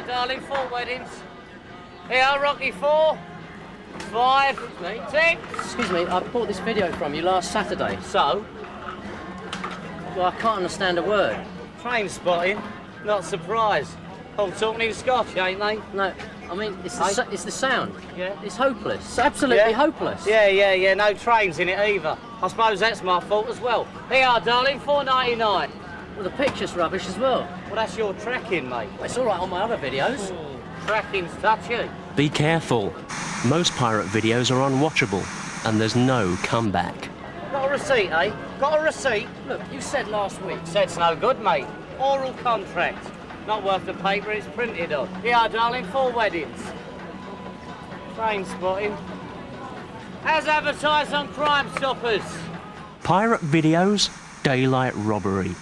are, darling, 4 weddings. Here are Rocky 4, 5, 6. Excuse me, I bought this video from you last Saturday. So? Well, I can't understand a word. Train spotting? Not surprised. All talking in Scotch, ain't they? No, I mean, it's the sound. Yeah. It's hopeless. It's absolutely hopeless. Yeah. No trains in it either. I suppose that's my fault as well. Here you are, darling, $4.99. Well, the picture's rubbish as well. Well, that's your tracking, mate. Well, it's all right on my other videos. Tracking's touchy. Be careful. Most pirate videos are unwatchable, and there's no comeback. Got a receipt, eh? Got a receipt? Look, you said last week. Said's no good, mate. Oral contract. Not worth the paper it's printed on. Here you are, darling, 4 weddings. Train spotting. As advertised on Crime Stoppers. Pirate videos, daylight robbery.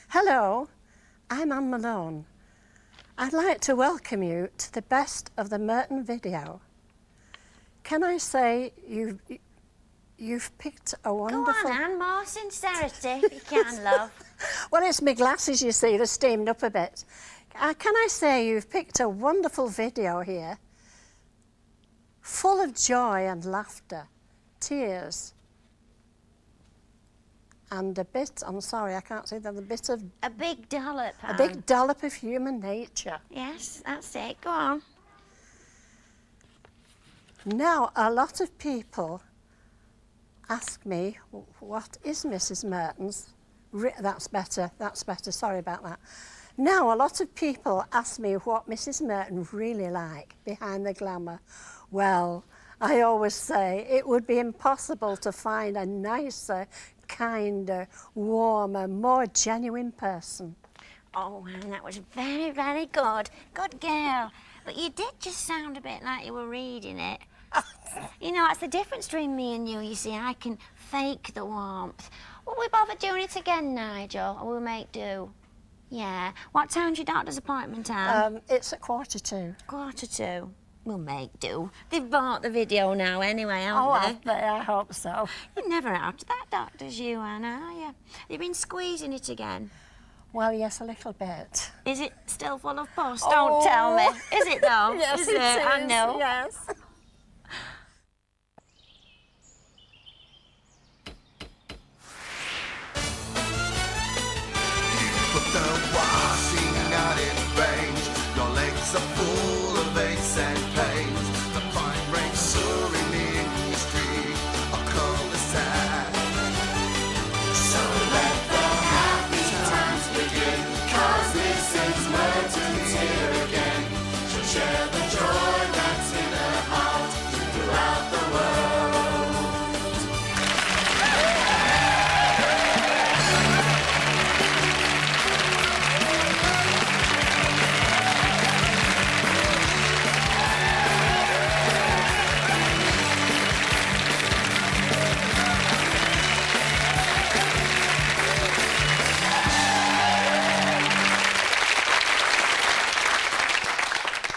Hello, I'm Anne Malone. I'd like to welcome you to the best of the Merton video. Can I say you've picked a wonderful... Go on, Anne, more sincerity, if you can, love. Well, it's my glasses, you see, they're steamed up a bit. Can I say you've picked a wonderful video here, full of joy and laughter, tears, and a bit, I'm sorry, I can't say that, a bit of... A big dollop, Anne. A big dollop of human nature. Yes, that's it. Go on. Now, a lot of people ask me, what is Mrs. Merton's... That's better, sorry about that. Now, a lot of people ask me what Mrs. Merton really like behind the glamour. Well, I always say it would be impossible to find a nicer, kinder, warmer, more genuine person. Oh, Anne, that was very, very good. Good girl. But you did just sound a bit like you were reading it. You know, that's the difference between me and you see. I can fake the warmth. Will we bother doing it again, Nigel, or we'll make do? Yeah. What time's your doctor's appointment, Anne? It's at 1:45. 1:45. We'll make do. They've bought the video now anyway, haven't they? I hope so. You're never out of that doctor's, you, Anne, are you? You've been squeezing it again. Well, yes, a little bit. Is it still full of pus? Don't tell me. Is it, though? Yes, is it is. I know. Yes. Put the washing out in range. Your legs are full of aches and pains. The fine rain soaring in the street, a cul-de-sac. So let the happy times begin, 'cause Mrs. Merton's here again. She'll share the joy that's in her heart throughout the world.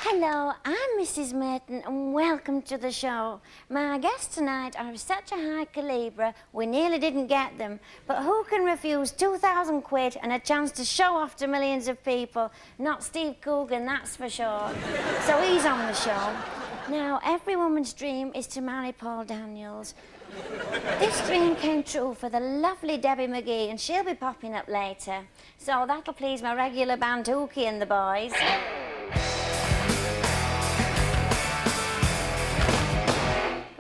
Hello, I'm Mrs. Merton and welcome to the show. My guests tonight are of such a high calibre we nearly didn't get them, but who can refuse 2,000 quid and a chance to show off to millions of people? Not Steve Coogan, that's for sure. So he's on the show. Now, every woman's dream is to marry Paul Daniels. This dream came true for the lovely Debbie McGee, and she'll be popping up later. So that'll please my regular band Hookie and the boys.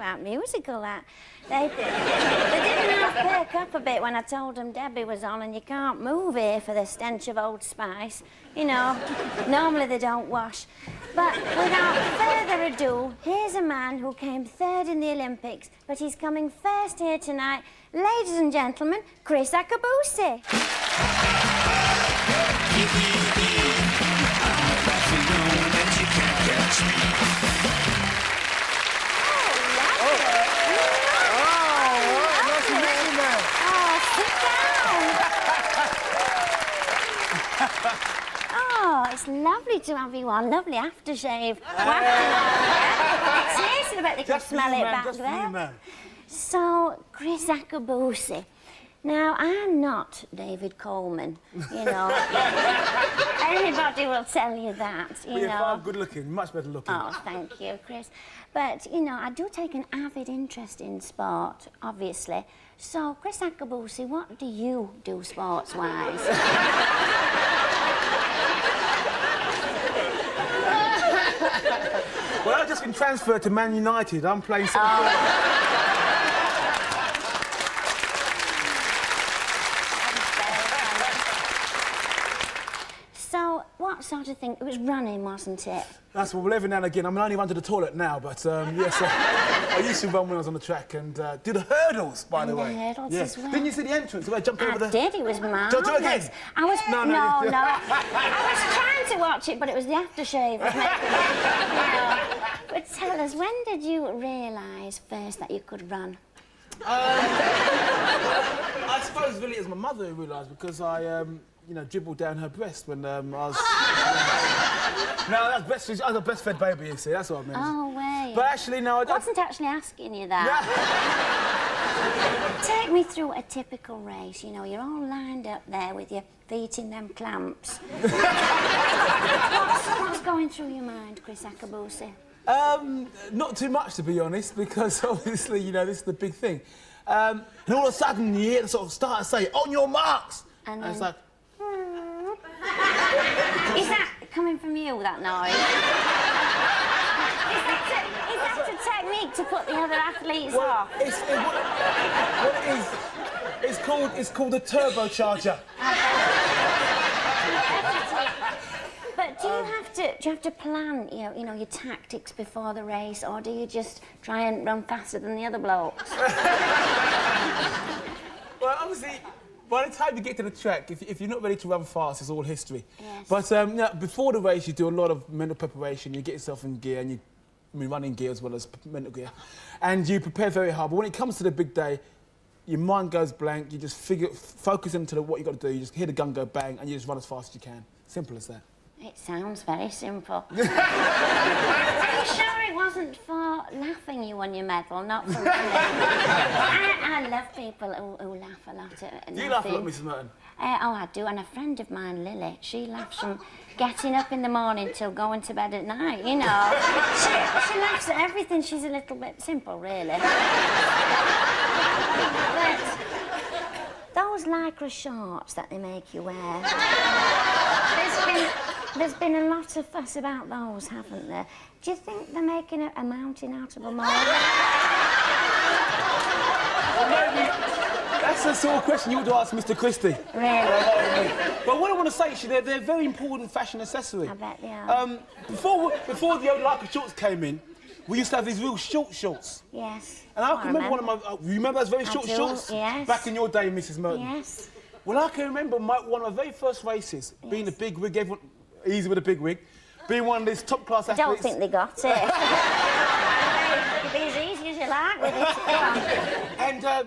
about musical, that. They didn't half perk up a bit when I told them Debbie was on and you can't move here for the stench of Old Spice. You know, normally they don't wash. But without further ado, here's a man who came third in the Olympics, but he's coming first here tonight. Ladies and gentlemen, Chris Akabusi. Oh, it's lovely to have you on. Lovely aftershave. Seriously, I bet they could smell it back there. So, Chris Akabusi. Now, I'm not David Coleman, you know. Anybody will tell you that, you know. You're far good looking, much better looking. Oh, thank you, Chris. But, you know, I do take an avid interest in sport, obviously. So, Chris Akabusi, what do you do sports-wise? Well, I've just been transferred to Man United. I'm playing centre So, what sort of thing? It was running, wasn't it? That's what we're every now and again. I only run to the toilet now, but yes, I used to run when I was on the track and do the hurdles, by the way. The hurdles as well. Didn't you see the entrance where I jumped over the... I did, it was marvellous. Don't do it again. I was... No. I was trying to watch it, but it was the aftershave that made me... But tell us, when did you realise first that you could run? I suppose really it was my mother who realised because I, you know, dribbled down her breast when I was... No, that's breastfeed. I was a breastfed baby, you see, that's what I meant. Oh, wait. But actually, no, I wasn't actually asking you that. Take me through a typical race. You know, you're all lined up there with your feet in them clamps. What's going through your mind, Chris Akabusi? Not too much, to be honest, because obviously, you know, this is the big thing. And all of a sudden, you hear the sort of starter say, "On your marks!" And it's like... Is that coming from you, that noise? Is that a technique to put the other athletes off? It's called a turbocharger. But do you have to plan, you know, your tactics before the race, or do you just try and run faster than the other blokes? Well, obviously, by the time you get to the track, if you're not ready to run fast, it's all history. Yes. But before the race, you do a lot of mental preparation. You get yourself in gear, and running gear as well as mental gear, and you prepare very hard. But when it comes to the big day, your mind goes blank. You just focus into what you got to do. You just hear the gun go bang, and you just run as fast as you can. Simple as that. It sounds very simple. Are you sure it wasn't for laughing you won your medal, not for running? I love people who laugh a lot at nothing. Do you laugh a lot, Mrs. Merton? Oh, I do, and a friend of mine, Lily, she laughs from getting up in the morning till going to bed at night, you know. She laughs at everything. She's a little bit simple, really. But those lycra shorts that they make you wear, there's been a lot of fuss about those, haven't there? Do you think they're making a mountain out of a molehill? Well, maybe that's the sort of question you would ask Mr. Christie. Really? But what I want to say is they're a very important fashion accessory. I bet they are. Before the old lycra shorts came in, we used to have these real short shorts. Yes. And I can remember one of my... you remember those very short shorts? Yes. Back in your day, Mrs. Merton? Yes. Well, I can remember one of my very first races, being a big wig, everyone... Easy with a big wig. Being one of these top-class athletes... I don't think they got it. Be as easy as you like with it. And I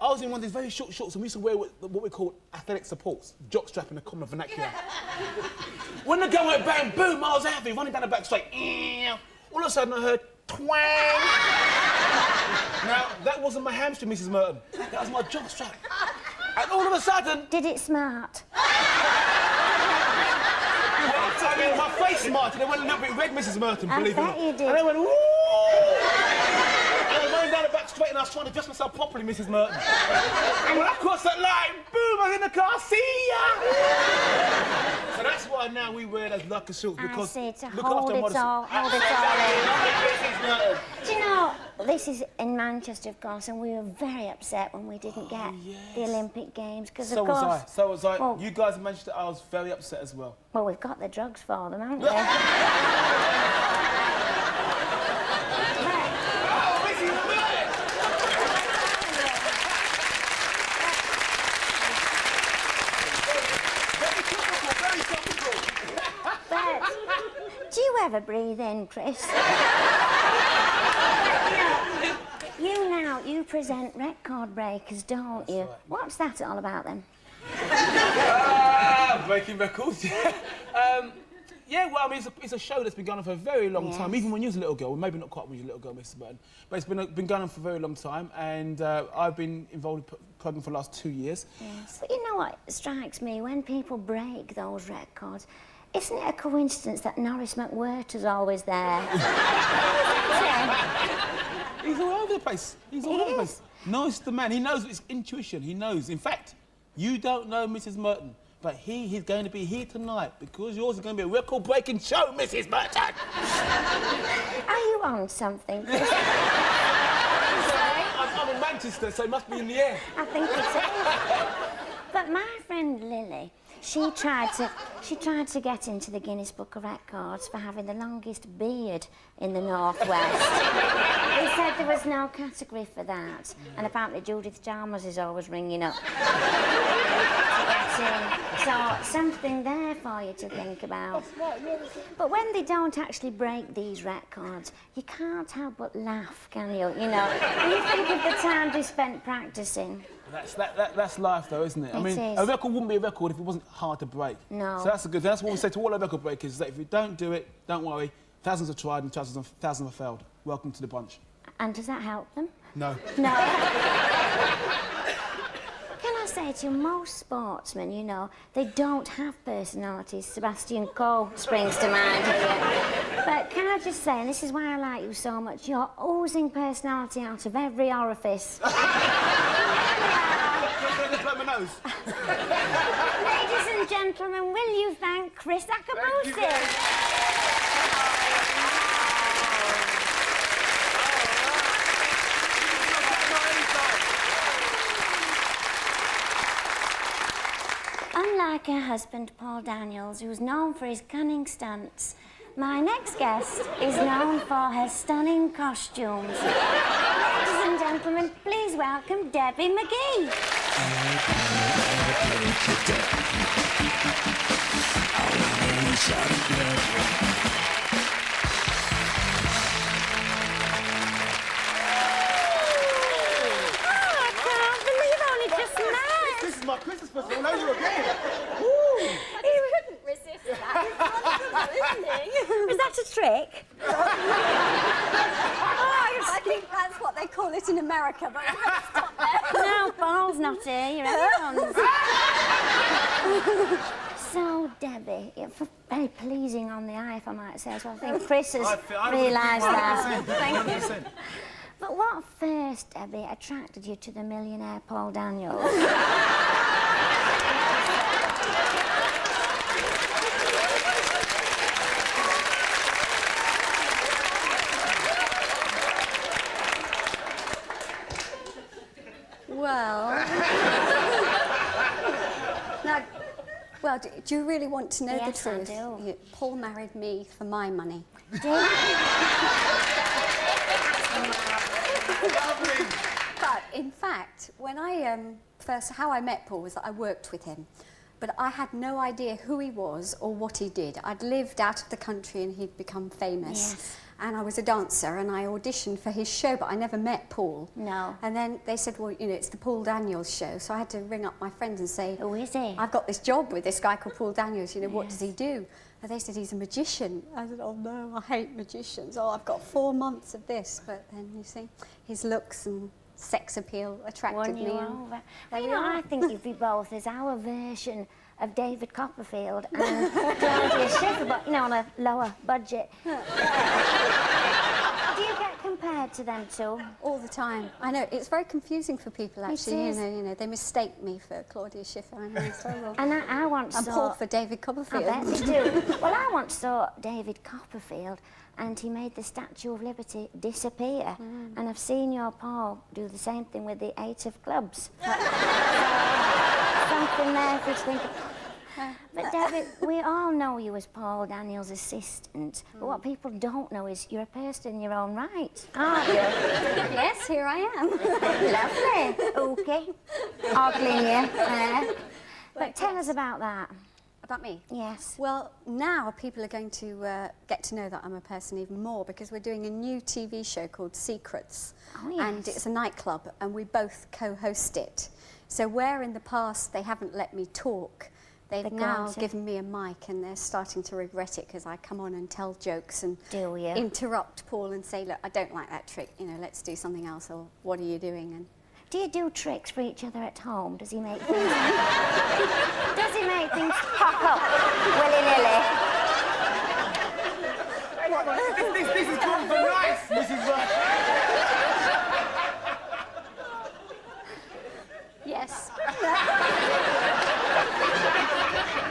was in one of these very short shorts, and we used to wear what we call athletic supports, jockstrap in the common vernacular. When the gun went bang, boom, I was happy, running down the back straight. All of a sudden, I heard twang. Now, that wasn't my hamstring, Mrs. Merton. That was my jockstrap. And all of a sudden... Did it smart? I mean, my face smarted, and it went a little bit red, Mrs. Merton, believe it or not. I bet you did. And I went, woo! And I was running down the back straight, and I was trying to dress myself properly, Mrs. Merton. And when I crossed that line, boom, I was in the car, see ya! So that's why now we wear those lycra shorts, because... I see, to look hold after it modesty. all, hold it all in. Do you know, this is in Manchester, of course, and we were very upset when we didn't get the Olympic Games, because, of course... So was I. Well, you guys in Manchester, I was very upset as well. well, we've got the drugs for them, haven't we? But do you ever breathe in, Chris? You present record breakers, don't you? Right. What's that all about then? Breaking records, yeah. Yeah, well, I mean, it's a show that's been going on for a very long time, even when you was a little girl. Well, maybe not quite when you were a little girl, Mrs. Merton, but it's been going on for a very long time, and I've been involved in the programme for the last 2 years. Yes. But you know what strikes me? When people break those records, isn't it a coincidence that Norris McWhirter's always there? He's all over the place. He's all over the place. Knows the man. He knows it's intuition. He knows. In fact, you don't know Mrs. Merton, but he's going to be here tonight because yours is going to be a record-breaking show, Mrs. Merton. Are you on something, Chris? I'm in Manchester, so it must be in the air. I think it's it. But my friend Lily, she tried to get into the Guinness Book of Records for having the longest beard in the Northwest. They said there was no category for that, and apparently Judith Chalmers is always ringing up. So something there for you to think about. But when they don't actually break these records, you can't help but laugh, can you? You know, when you think of the time they spent practicing. That's life, though, isn't it? I mean, a record wouldn't be a record if it wasn't hard to break. No. So that's a good. That's what we say to all our record breakers: is that if you don't do it, don't worry. Thousands have tried and thousands have failed. Welcome to the bunch. And does that help them? No. No. Can I say to you, most sportsmen, you know, they don't have personalities. Sebastian Coe springs to mind here. But can I just say, and this is why I like you so much, you're oozing personality out of every orifice. Can I just blow my nose? Ladies and gentlemen, will you thank Chris Akabusi? Unlike her husband, Paul Daniels, who's known for his cunning stunts, my next guest is known for her stunning costumes. Ladies and gentlemen, please welcome Debbie McGee. This is my Christmas present all over again. He couldn't resist that. Was that a trick? I think that's what they call it in America, but I have to stop there. No, Paul's not here. You're everyone's. So, Debbie, you're very pleasing on the eye, if I might say. So I think Chris has realised that. Thank you. But what first, Debbie, attracted you to the millionaire Paul Daniels? Well, do you really want to know Yes, the truth? I do. Paul married me for my money. But in fact, when how I met Paul was that I worked with him, but I had no idea who he was or what he did. I'd lived out of the country and he'd become famous. Yes. And I was a dancer and I auditioned for his show, but I never met Paul. No. And then they said, well, you know, it's the Paul Daniels show. So I had to ring up my friends and say, Who is he? I've got this job with this guy called Paul Daniels, you know, what does he do? And they said, he's a magician. I said, oh no, I hate magicians. Oh, I've got 4 months of this. But then, you see, his looks and sex appeal attracted Won me. you and over. there You we know, are. I think you'd be both as our version of David Copperfield and Claudia Schiffer, but, you know, on a lower budget. Do you get compared said to them too? All the time. I know, it's very confusing for people, actually. is. You know, they mistake me for Claudia Schiffer. I know, it's horrible. And I once I'm saw... Paul for David I Copperfield. bet they do. Well, I once saw David Copperfield and he made the Statue of Liberty disappear. And I've seen your Paul do the same thing with the 8 of clubs. Something there for you to think of. But Debbie, we all know you as Paul Daniels' assistant, but what people don't know is you're a person in your own right, aren't you? Yes, here I am. Lovely. Okay. Ogling you there. But tell us about that. About me? Yes. Well, now people are going to get to know that I'm a person even more because we're doing a new TV show called Secrets. Oh, yes. And it's a nightclub and we both co-host it. So where in the past they haven't let me talk, they've now given me a mic and they're starting to regret it because I come on and tell jokes and interrupt Paul and say, look, I don't like that trick, you know, let's do something else, or what are you doing? And do you do tricks for each other at home? Does he make things... Does he make things pop up willy-nilly? This is coming from life, Mrs. Wright. yes.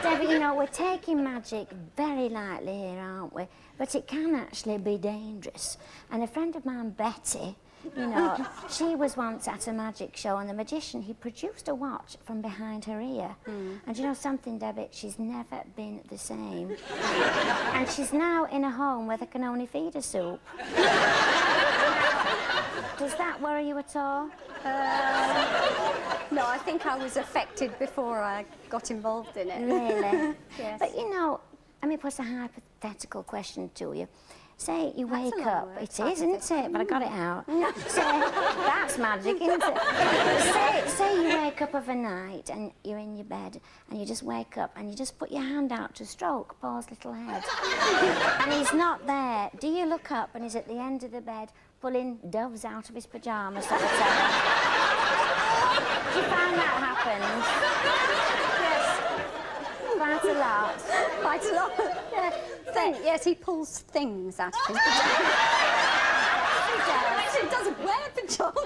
Debbie, you know, we're taking magic very lightly here, aren't we? But it can actually be dangerous. And a friend of mine, Betty, you know, she was once at a magic show and the magician, he produced a watch from behind her ear. And you know something, Debbie? She's never been the same. And she's now in a home where they can only feed her soup. Does that worry you at all? No, I think I was affected before I got involved in it. Really? Yes. But you know, let me put a hypothetical question to you. Say you wake up. It is, isn't it? But I got it out. Say, that's magic, isn't it? say you wake up of a night and you're in your bed and you just wake up and you just put your hand out to stroke Paul's little head. And he's not there. Do you look up and he's at the end of the bed pulling doves out of his pyjamas sort of thing? Do you find that happens? Yes. Quite a lot. Quite a lot. Yeah. Yes, he pulls things out of his pyjamas. He doesn't wear pyjamas.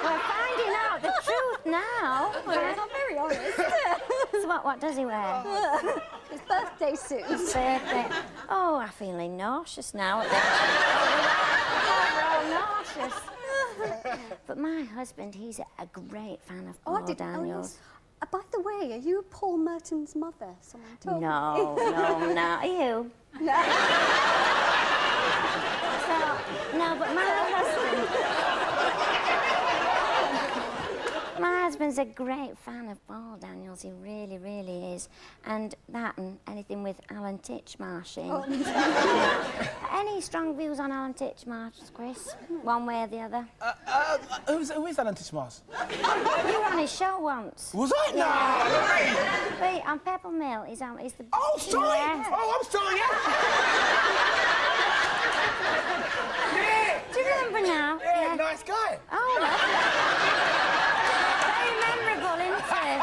We're finding out the truth now. Well, I'm very honest. So what does he wear? His birthday suit. His birthday. Oh, I'm feeling nauseous now. We're all nauseous. But my husband, he's a great fan of Paul Daniels. By the way, are you Paul Merton's mother? Someone told me. No, not you. No. No, but my husband's a great fan of Paul Daniels. He really, really is. And that and anything with Alan Titchmarsh. Any strong views on Alan Titchmarsh, Chris? One way or the other? Who is Alan Titchmarsh? You were on his show once. Was I? No! Wait, on Pebble Mill, he's the... Oh, sorry! Yeah. Oh, I'm sorry, yeah! Do you remember now? Yeah, nice guy. Oh, very memorable, isn't it?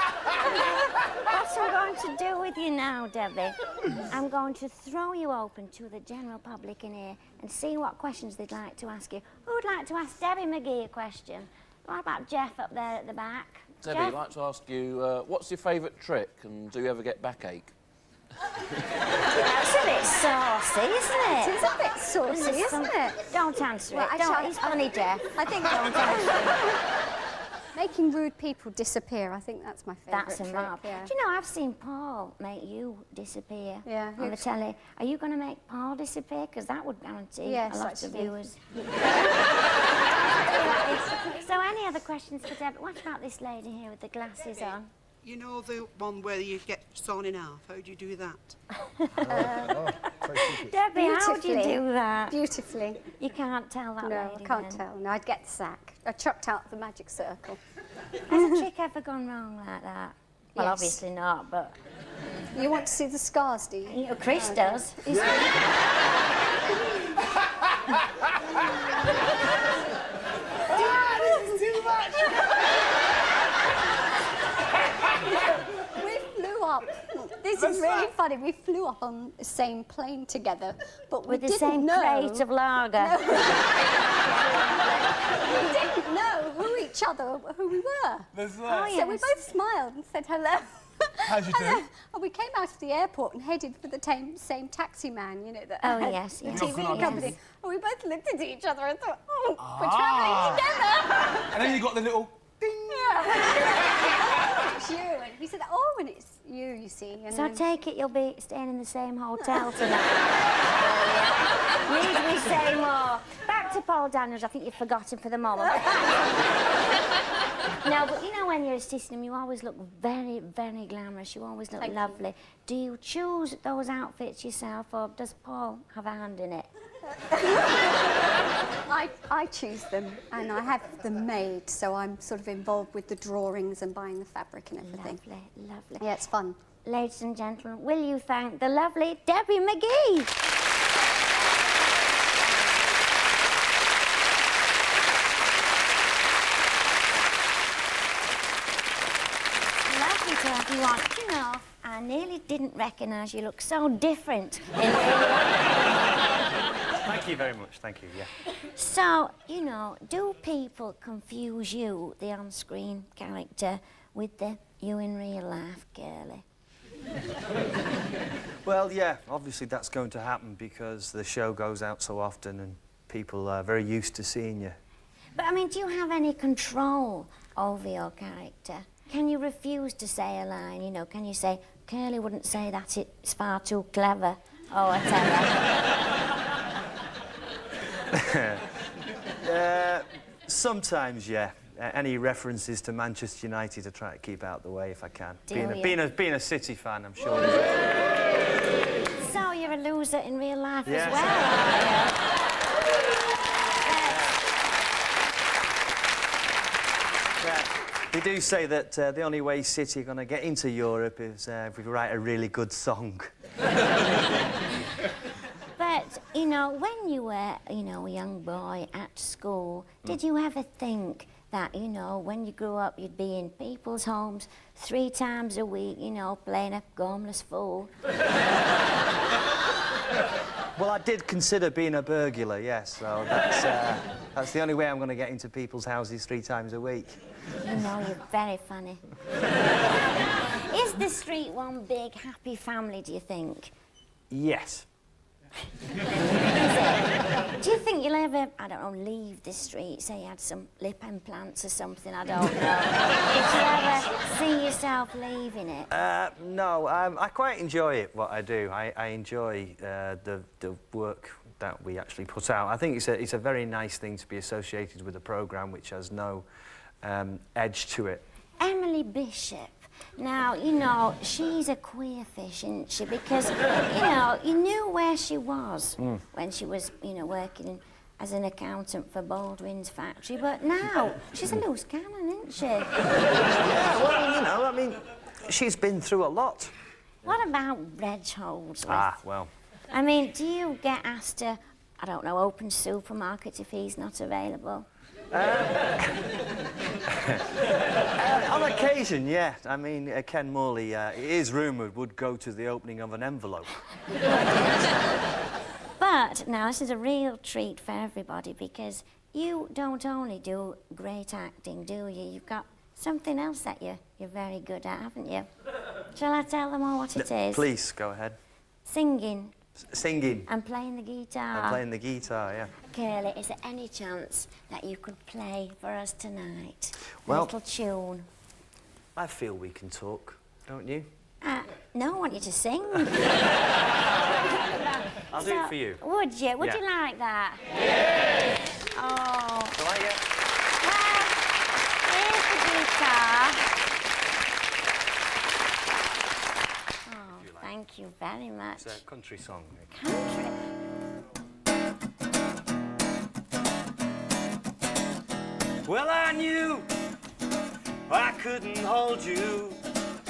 What I'm going to do with you now, Debbie, I'm going to throw you open to the general public in here and see what questions they'd like to ask you. Who would like to ask Debbie McGee a question? What about Jeff up there at the back? Debbie, I'd like to ask you, what's your favourite trick and do you ever get backache? That's a bit saucy, isn't it? It is a bit saucy, isn't it? Don't answer Well, it. actually, He's funny, Jeff. I think Don't answer it. making rude people disappear, I think that's my favourite That's a trick. mob. Yeah. Do you know, I've seen Paul make you disappear on the telly. Are you going to make Paul disappear? Because that would guarantee a lot of viewers. So, any other questions for Deb? What about this lady here with the glasses on? You know the one where you get sawn in half? How do you do that? Debbie, how do you do that? Beautifully. You can't tell that No, lady I can't then. tell. No, I'd get the sack. I chucked out the magic circle. Has a trick ever gone wrong like that? Well, Yes. obviously not, but... You want to see the scars, do you? You know, Chris does. This is too much! We flew up. This is really funny. We flew up on the same plane together, but we With the didn't same know. crate of lager. No. We didn't know who we were. That's Oh, right. yes. So we both smiled and said hello. How'd you do? And we came out of the airport and headed for the same taxi man, you know, that Oh, had yes, the yes, TV yes. company. And we both looked at each other and thought, oh, we're travelling together. And then you got the little ding. It's you. And he said, oh, and it's you see. And So I then- take it you'll be staying in the same hotel tonight. Need we say more? Back to Paul Daniels. I think you've forgotten for the moment. No, but you know when you're assisting him, you always look very, very glamorous. You always look Thank you. lovely. Do you choose those outfits yourself, or does Paul have a hand in it? I choose them and I have them made, so I'm sort of involved with the drawings and buying the fabric and everything. Lovely, lovely. Yeah, it's fun. Ladies and gentlemen, will you thank the lovely Debbie McGee? Lovely to have you on. You know, I nearly didn't recognise you. Look so different in real life. Thank you very much, thank you, yeah. So, you know, do people confuse you, the on-screen character, with you in real life, girly? Well, yeah, obviously that's going to happen because the show goes out so often and people are very used to seeing you. But, I mean, do you have any control over your character? Can you refuse to say a line, you know? Can you say, Curly wouldn't say that, it's far too clever, or whatever? Sometimes, yeah. Any references to Manchester United I try to keep out the way if I can. Do Being a City fan, I'm sure. So you're a loser in real life Yes. as well, are you? Yeah. They do say that the only way City are going to get into Europe is if we write a really good song. But, you know, when you were, you know, a young boy at school, did you ever think that, you know, when you grew up, you'd be in people's homes 3 times a week, you know, playing a gormless fool? Well, I did consider being a burglar, yes, so that's the only way I'm going to get into people's houses 3 times a week. You know, you're very funny. Is the street one big, happy family, do you think? Yes. Is it? Do you think you'll ever, I don't know, leave the street, say you had some lip implants or something, I don't know. Did you ever see yourself leaving it? No, I quite enjoy it, what I do. I enjoy the work that we actually put out. I think it's a very nice thing to be associated with a programme which has no edge to it. Emily Bishop. Now, you know, she's a queer fish, isn't she? Because, you know, you knew where she was when she was, you know, working as an accountant for Baldwin's factory, but now she's a loose cannon, isn't she? Yeah, well, you know, I mean, she's been through a lot. What about Reg Holdsworth? Ah, well. I mean, do you get asked to, I don't know, open supermarkets if he's not available? On occasion, yeah. I mean, Ken Morley, it is rumoured, would go to the opening of an envelope. But now this is a real treat for everybody because you don't only do great acting, do you? You've got something else that you're very good at, haven't you? Shall I tell them all what it is? Please, go ahead. Singing. Singing. And playing the guitar. And playing the guitar, yeah. Curly, is there any chance that you could play for us tonight? Well, a little tune. I feel we can talk, don't you? No, I want you to sing. I'll do it for you. Would you? Would Yeah. you like that? Yes. Oh. Shall I get? Well, here's the guitar. Oh, thank you very much. It's a country song. Country. Well, I knew I couldn't hold you.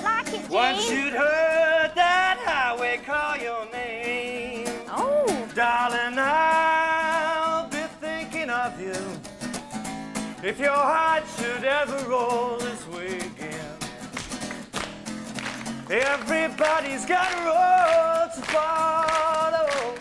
Like it, Jane. Once you'd heard that highway call your name. Oh. Darling, I'll be thinking of you. If your heart should ever roll this way again. Everybody's got a road to follow,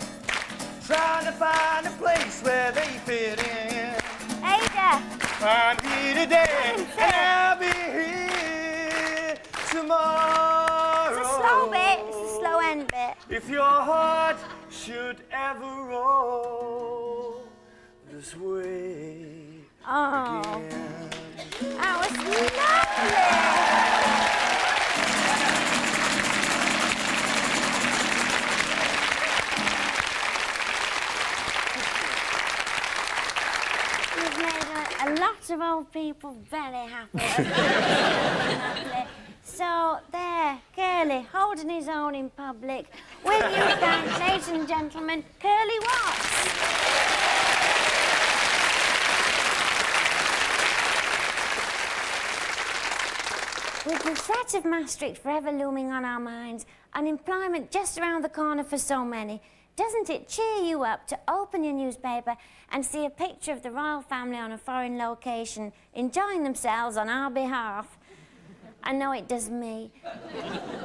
trying to find a place where they fit in. Ada! I'm here today, and I'll be here tomorrow. It's a slow bit, it's a slow end bit. If your heart should ever roll this way again. That was lovely! You've made a lot of old people very happy. Lovely. So, there, Curly, holding his own in public. With you guys, ladies and gentlemen, Curly Watts. With the threat of Maastricht forever looming on our minds, unemployment just around the corner for so many, doesn't it cheer you up to open your newspaper and see a picture of the royal family on a foreign location, enjoying themselves on our behalf? I know it does me.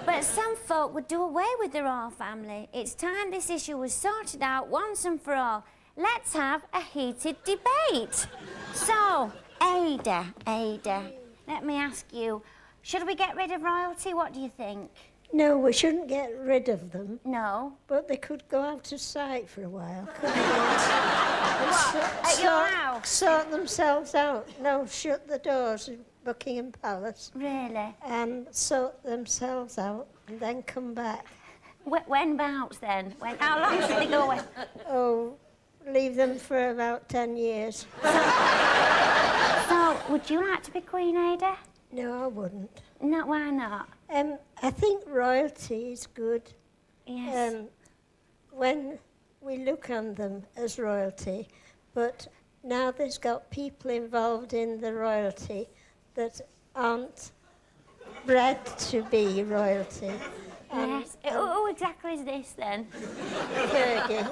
But some folk would do away with the royal family. It's time this issue was sorted out once and for all. Let's have a heated debate. So, Ada, let me ask you, should we get rid of royalty? What do you think? No, we shouldn't get rid of them. No. But they could go out of sight for a while, couldn't they? At your house? Sort themselves out. No, shut the doors in Buckingham Palace. Really? And sort themselves out and then come back. When about then? How long should they go away? Oh, leave them for about 10 years. So, would you like to be Queen, Ada? No, I wouldn't. No, why not? I think royalty is good. Yes. When we look on them as royalty, but now there's got people involved in the royalty that aren't bred to be royalty. Yes. Who exactly is this then? Fergie.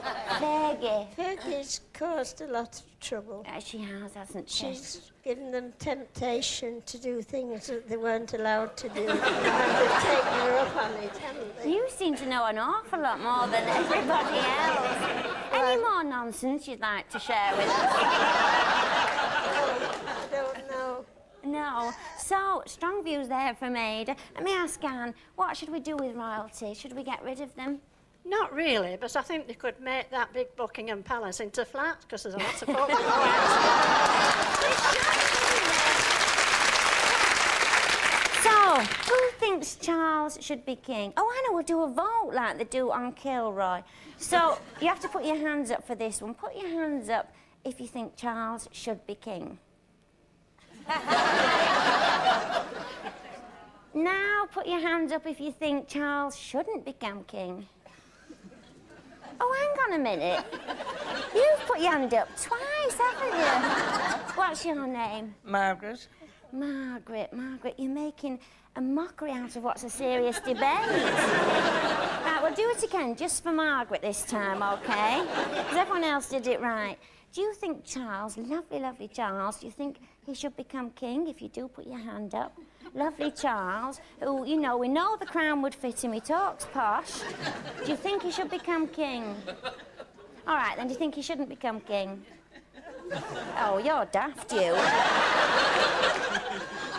Fergie's caused a lot of trouble. She has, hasn't she? She's given them temptation to do things that they weren't allowed to do. And they've taken her up on it, haven't they? You seem to know an awful lot more than everybody else. Any more nonsense you'd like to share with us? I don't know. No. So, strong views there from Ada. Let me ask Anne, what should we do with royalty? Should we get rid of them? Not really, but I think they could make that big Buckingham Palace into flats, because there's a lot of folk that go out. So, who thinks Charles should be king? Oh, I know, we'll do a vote like they do on Kilroy. So, you have to put your hands up for this one. Put your hands up if you think Charles should be king. Now, put your hands up if you think Charles shouldn't become king. Oh, hang on a minute. You've put your hand up twice, haven't you? What's your name? Margaret. Margaret, you're making a mockery out of what's a serious debate. Right, we'll do it again, just for Margaret this time, OK? Because everyone else did it right. Do you think Charles, lovely Charles, do you think he should become king? If you do, put your hand up. Lovely Charles, who, you know, we know the crown would fit him, he talks posh. Do you think he should become king? All right, then, do you think he shouldn't become king? Oh, you're daft, you.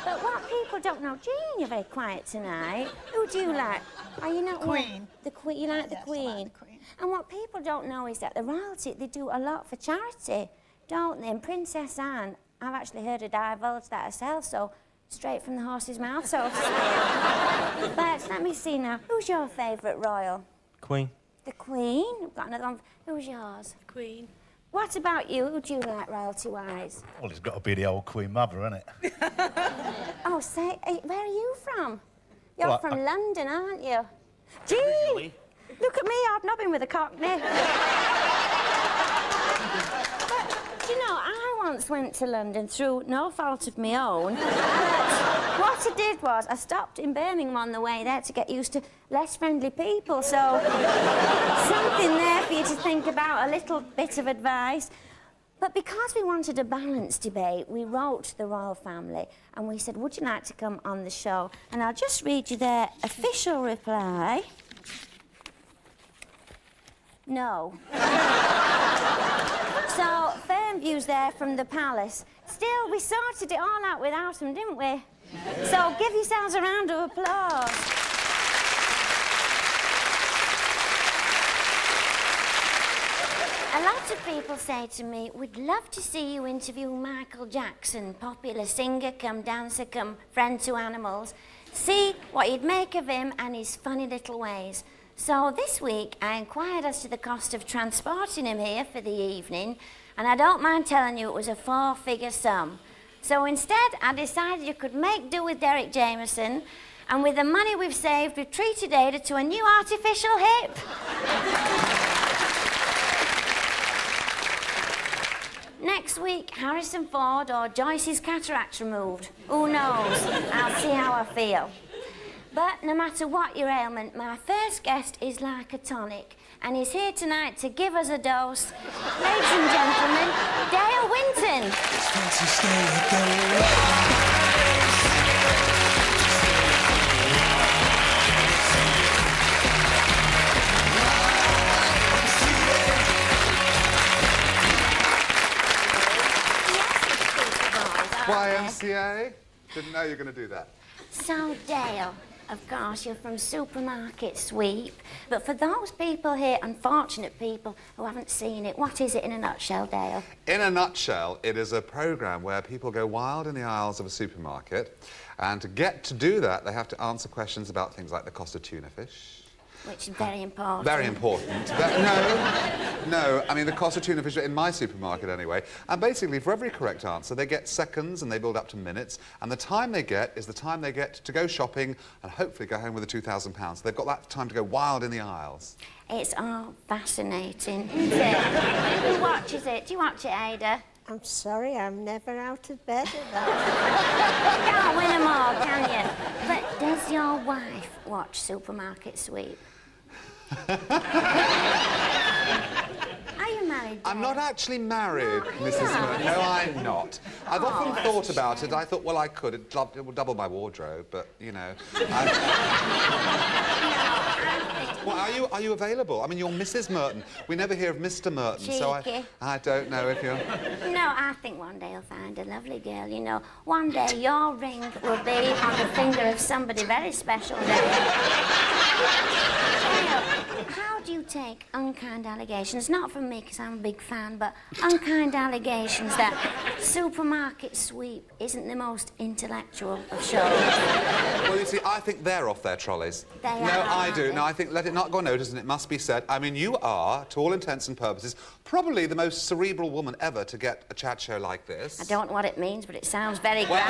But what people don't know... Jean, you're very quiet tonight. Who do you like? Are you not... Queen. The Queen. You like the Queen? I like the Queen. And what people don't know is that the royalty, they do a lot for charity, don't they? And Princess Anne, I've actually heard her divulge that herself, so straight from the horse's mouth, so to speak. But let me see now. Who's your favourite royal? Queen. The Queen? We've got another one. Who's yours? The Queen. What about you? Who do you like royalty-wise? Well, it's got to be the old Queen Mother, isn't it? Oh, say, where are you from? You're Well, from London, aren't you? Gee! Look at me, I've not been with a Cockney. But, do you know, I once went to London through no fault of my own. But what I did was I stopped in Birmingham on the way there to get used to less friendly people, so something there for you to think about, a little bit of advice. But because we wanted a balanced debate, we wrote to the royal family and we said, would you like to come on the show? And I'll just read you their official reply. No. So, firm views there from the palace. Still, we sorted it all out without them, didn't we? So, give yourselves a round of applause. A lot of people say to me, we'd love to see you interview Michael Jackson, popular singer, come dancer, come friend to animals. See what you'd make of him and his funny little ways. So this week, I inquired as to the cost of transporting him here for the evening, and I don't mind telling you it was a 4-figure sum. So instead, I decided you could make do with Derek Jameson, and with the money we've saved, we've treated Ada to a new artificial hip. Next week, Harrison Ford or Joyce's cataracts removed. Who knows? I'll see how I feel. But no matter what your ailment, my first guest is like a tonic, and he's here tonight to give us a dose. Ladies and gentlemen, Dale Winton. It's fancy style, YMCA? Didn't know you were going to do that. So, Dale, of course, you're from Supermarket Sweep, but for those people here, unfortunate people who haven't seen it, what is it in a nutshell, Dale? In a nutshell, it is a programme where people go wild in the aisles of a supermarket, and to get to do that, they have to answer questions about things like the cost of tuna fish. Which is very important. Very important. No, I mean, the cost of tuna fish in my supermarket anyway. And basically, for every correct answer, they get seconds and they build up to minutes. And the time they get is the time they get to go shopping and hopefully go home with the £2,000. They've got that time to go wild in the aisles. It's all fascinating, isn't it? Who watches it? Do you watch it, Ada? I'm sorry, I'm never out of bed at that. You can't win them all, can you? But does your wife watch Supermarket Sweep? Are you married, Dale? I'm not actually married, Mrs. Merton. No, I'm not. I've often thought about it. I thought, well, I could. It would double my wardrobe, but, you know. Well, are you available? I mean, you're Mrs. Merton. We never hear of Mr. Merton, so I don't know if you're... No, I think one day you'll find a lovely girl, you know. One day your ring will be on the finger of somebody very special, How do you take unkind allegations, not from me because I'm a big fan, but unkind allegations that Supermarket Sweep isn't the most intellectual of shows? Well, you see, I think they're off their trolleys. They are. No, I do. No, I think let it not go unnoticed, and it must be said. I mean, you are, to all intents and purposes, probably the most cerebral woman ever to get a chat show like this. I don't know what it means, but it sounds very grand.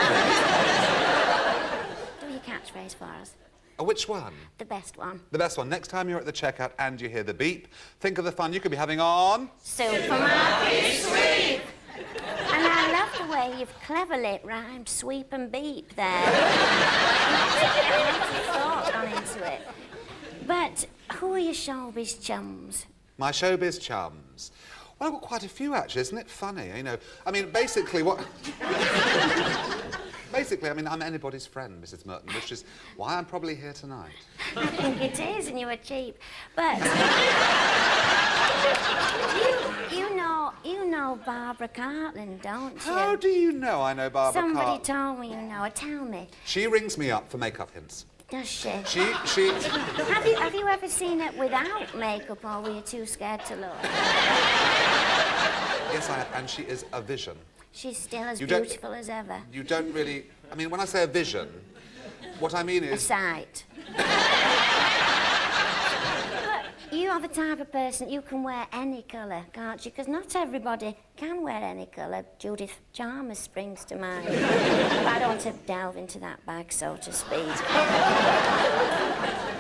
Do your catchphrase for us. Which one? The best one. The best one. Next time you're at the checkout and you hear the beep, think of the fun you could be having on... Supermarket Sweep! And I love the way you've cleverly rhymed sweep and beep there. Lots of thought gone into it. But who are your showbiz chums? My showbiz chums? Well, I've got quite a few, actually. Isn't it funny? You know, I mean, basically, what... Basically, I mean, I'm anybody's friend, Mrs. Merton, which is why I'm probably here tonight. I think it is, and you were cheap. But you know Barbara Cartland, don't you? How do you know I know Barbara Cartland? Somebody told me you know her. Tell me. She rings me up for makeup hints. Does she? She... Have you ever seen it without makeup, or were you too scared to look? Yes, I have, and she is a vision. She's still as beautiful as ever. You don't really... I mean, when I say a vision, what I mean is... A sight. You are the type of person you can wear any colour, can't you? Because not everybody can wear any colour. Judith Chalmers springs to mind. But I don't want to delve into that bag, so to speak.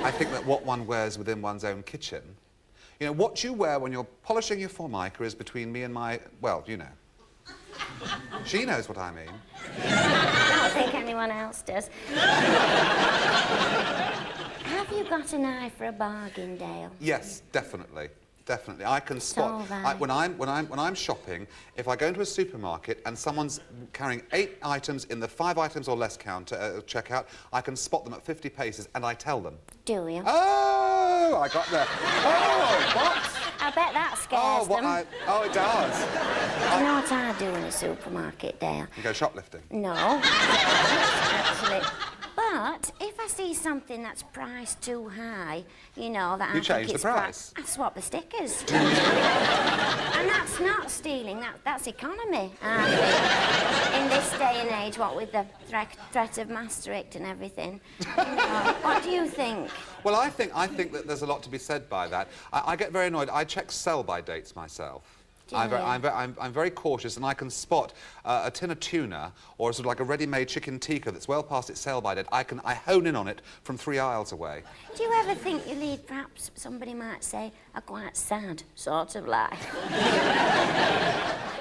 I think that what one wears within one's own kitchen... You know, what you wear when you're polishing your Formica is between me and my... Well, you know. She knows what I mean. I don't think anyone else does. Have you got an eye for a bargain, Dale? Yes, definitely. Definitely, I can spot. When I'm shopping, if I go into a supermarket and someone's carrying 8 items in the 5 items or less counter checkout, I can spot them at 50 paces, and I tell them. Do you? Oh, I got there. Oh, what? I bet that scares them. Oh, it does. Do you know what I do in a supermarket, Dale? You go shoplifting? No, actually. But if I see something that's priced too high, you know, that I change think it's the price? I swap the stickers. And that's not stealing, that's economy, I think. In this day and age, what with the threat of Maastricht and everything. You know, what do you think? Well, I think that there's a lot to be said by that. I get very annoyed. I check sell-by dates myself. I'm very cautious, and I can spot a tin of tuna or sort of like a ready-made chicken tikka that's well past its sell-by date. I hone in on it from 3 aisles away. Do you ever think you lead, perhaps somebody might say, a quite sad sort of life? Do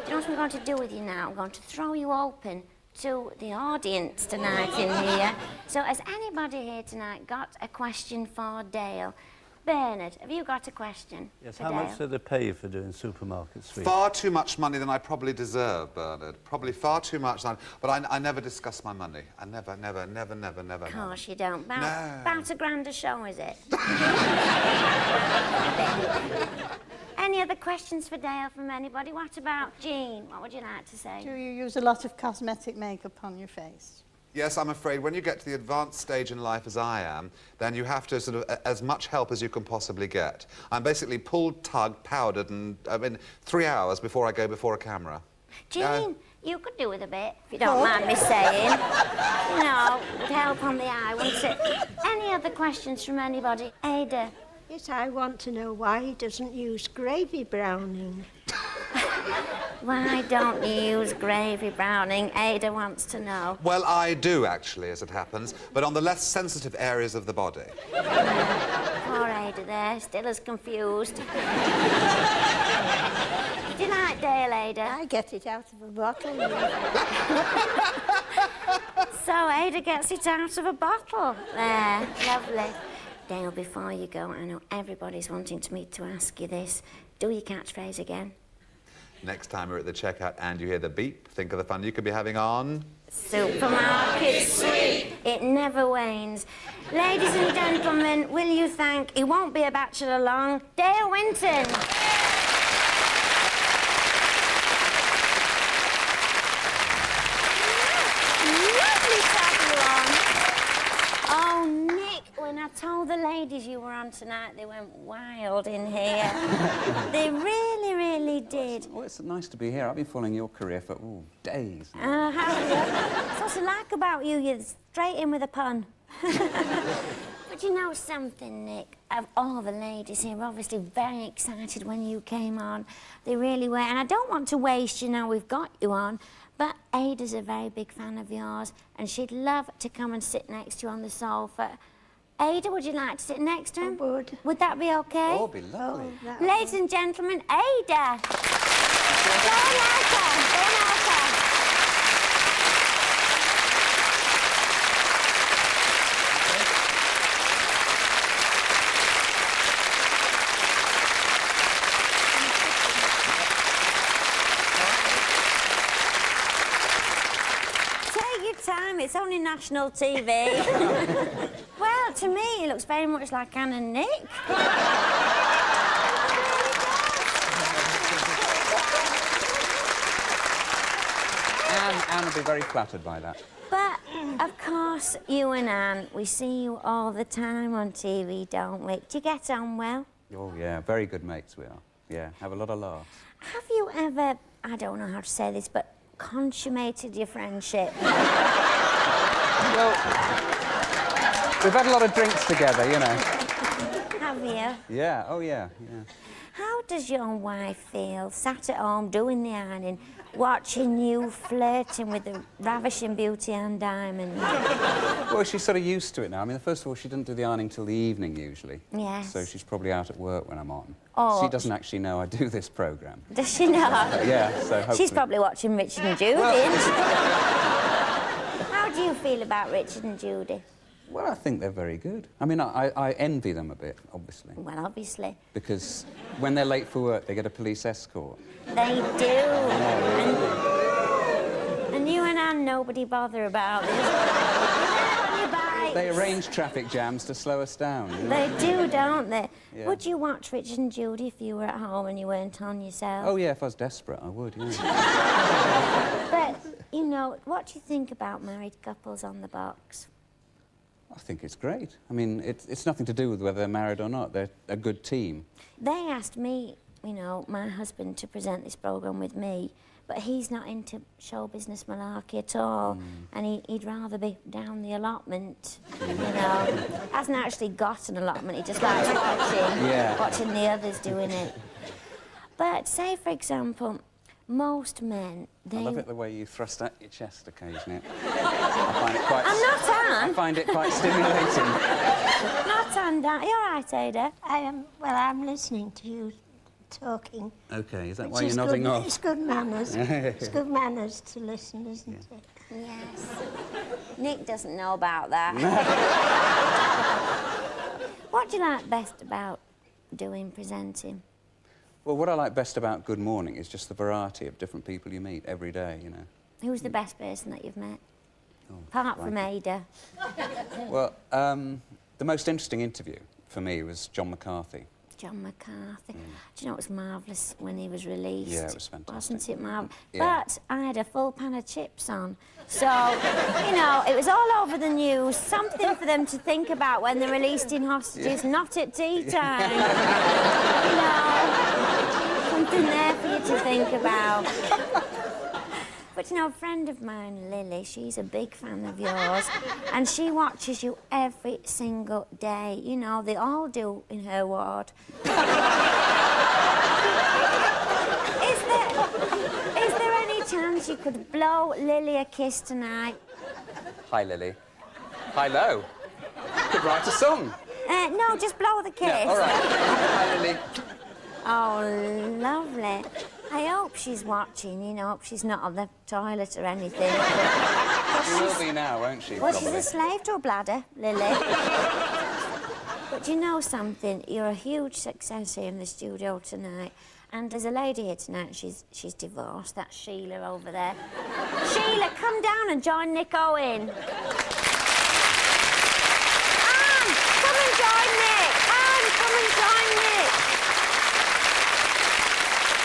you know what I'm going to do with you now? I'm going to throw you open to the audience tonight in here. So has anybody here tonight got a question for Dale? Bernard, have you got a question? Yes, for how Dale? much do they pay you for doing supermarket sweep? Far too much money than I probably deserve, Bernard. Probably far too much. But I never discuss my money. I never. Of course you don't. About £1 a show, is it? Any other questions for Dale from anybody? What about Jean? What would you like to say? Do you use a lot of cosmetic makeup on your face? Yes, I'm afraid when you get to the advanced stage in life as I am, then you have to sort of as much help as you can possibly get. I'm basically pulled, tugged, powdered, and in 3 hours before I go before a camera. Jean, you could do with a bit, if you don't mind me saying. You know, would help on the eye, wouldn't it? Any other questions from anybody? Ada? Yes, I want to know why he doesn't use gravy browning. Why don't you use gravy browning? Ada wants to know. Well, I do, actually, as it happens, but on the less sensitive areas of the body. Poor Ada there, still as confused. Do you like Dale, Ada? I get it out of a bottle. So Ada gets it out of a bottle. There, lovely. Dale, before you go, I know everybody's wanting me to ask you this. Do your catchphrase again. Next time we're at the checkout and you hear the beep, think of the fun you could be having on... Supermarket sweep. It never wanes. Ladies and gentlemen, will you thank, he won't be a bachelor long, Dale Winton. Lovely to have you on. Oh, Nick, when I told the ladies you were on tonight, they went wild in here. They really did. Oh, it's nice to be here. I've been following your career for, days. How are you? What's I like about you, you're straight in with a pun. But you know something, Nick? Of all the ladies here, obviously very excited when you came on. They really were. And I don't want to waste you now we've got you on, but Ada's a very big fan of yours, and she'd love to come and sit next to you on the sofa. Ada, would you like to sit next to him? I would. Would that be okay? Oh, it'd be lovely. Ladies and gentlemen, Ada. Go on, Take your time, it's only national TV. Well, to me, it looks very much like Anne and Nick. Anne will be very flattered by that. But, of course, you and Anne, we see you all the time on TV, don't we? Do you get on well? Oh, yeah, very good mates we are. Yeah, have a lot of laughs. Have you ever, I don't know how to say this, but consummated your friendship? Well, we've had a lot of drinks together, you know. Have you? Yeah, oh yeah. How does your wife feel, sat at home doing the ironing, watching you flirting with the ravishing beauty Anne Diamond? Well, she's sort of used to it now. I mean, first of all, she doesn't do the ironing till the evening, usually. Yes. So she's probably out at work when I'm on. Oh. She doesn't actually know I do this programme. Does she not? Yeah, so hopefully... She's probably watching Richard and Judy, isn't she? How do you feel about Richard and Judy? Well, I think they're very good. I mean, I envy them a bit, obviously. Well, obviously. Because when they're late for work, they get a police escort. They do. And you and Anne, nobody bother about this. They arrange traffic jams to slow us down. You know? They do, don't they? Yeah. Would you watch Richard and Judy if you were at home and you weren't on yourself? Oh, yeah, if I was desperate, I would, yeah. But, you know, what do you think about married couples on the box? I think it's great. I mean, it's nothing to do with whether they're married or not. They're a good team. They asked me, you know, my husband, to present this programme with me, but he's not into show business malarkey at all, and he'd rather be down the allotment, you know. Hasn't actually got an allotment, he just likes watching the others doing it. But say, for example, most men, they... I love it the way you thrust out your chest occasionally. I find it quite... I'm not Anne! I find it quite stimulating. Not Anne, you're right, Ada. Well, I'm listening to you talking. OK, is that why you're nodding off? It's good manners. It's good manners to listen, isn't it? Yes. Nick doesn't know about that. What do you like best about doing presenting? Well, what I like best about Good Morning is just the variety of different people you meet every day, you know. Who's the best person that you've met? Apart from Ada. Well, the most interesting interview for me was John McCarthy. John McCarthy. Do you know, it was marvellous when he was released? Yeah, it was fantastic. Wasn't it marvellous? Yeah. But I had a full pan of chips on. So, you know, it was all over the news. Something for them to think about when they're releasing hostages, not at tea time. You know, something there for you to think about. But, you know, a friend of mine, Lily, she's a big fan of yours, and she watches you every single day. You know, they all do in her ward. Is there any chance you could blow Lily a kiss tonight? Hi, Lily. Hi, Lo. Could write a song. No, just blow the kiss. Yeah, all right. Hi, Lily. Oh, lovely. I hope she's watching, you know, hope she's not on the toilet or anything. She will be now, won't she? Well, probably. she's a slave to a bladder, Lily. But you know something? You're a huge success here in the studio tonight. And there's a lady here tonight, she's divorced. That's Sheila over there. Sheila, come down and join Nick Owen. Anne, come and join Nick. Anne, come and join Nick.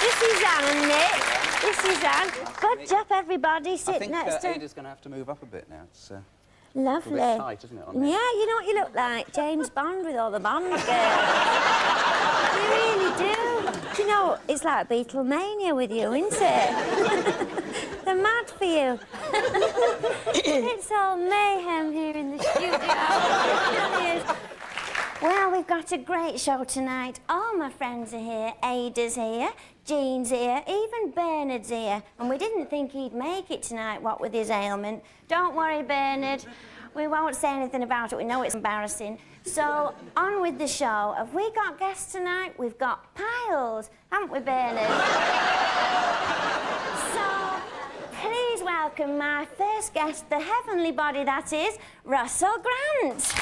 This is Anne and Nick. This is Anne. Good job, everybody. Sit next to... I think Ada's going to have to move up a bit now. It's lovely. a bit tight, isn't it? On Yeah, you know what you look like? James Bond with all the Bond girls. You really do. Do you know, it's like Beatlemania with you, isn't it? They're mad for you. It's all mayhem here in the studio. It is. Well, we've got a great show tonight. All my friends are here. Ada's here, Jean's here, even Bernard's here. And we didn't think he'd make it tonight, what with his ailment. Don't worry, Bernard. We won't say anything about it. We know it's embarrassing. So, on with the show. Have we got guests tonight? We've got piles, haven't we, Bernard? So, please welcome my first guest, the heavenly body that is, Russell Grant.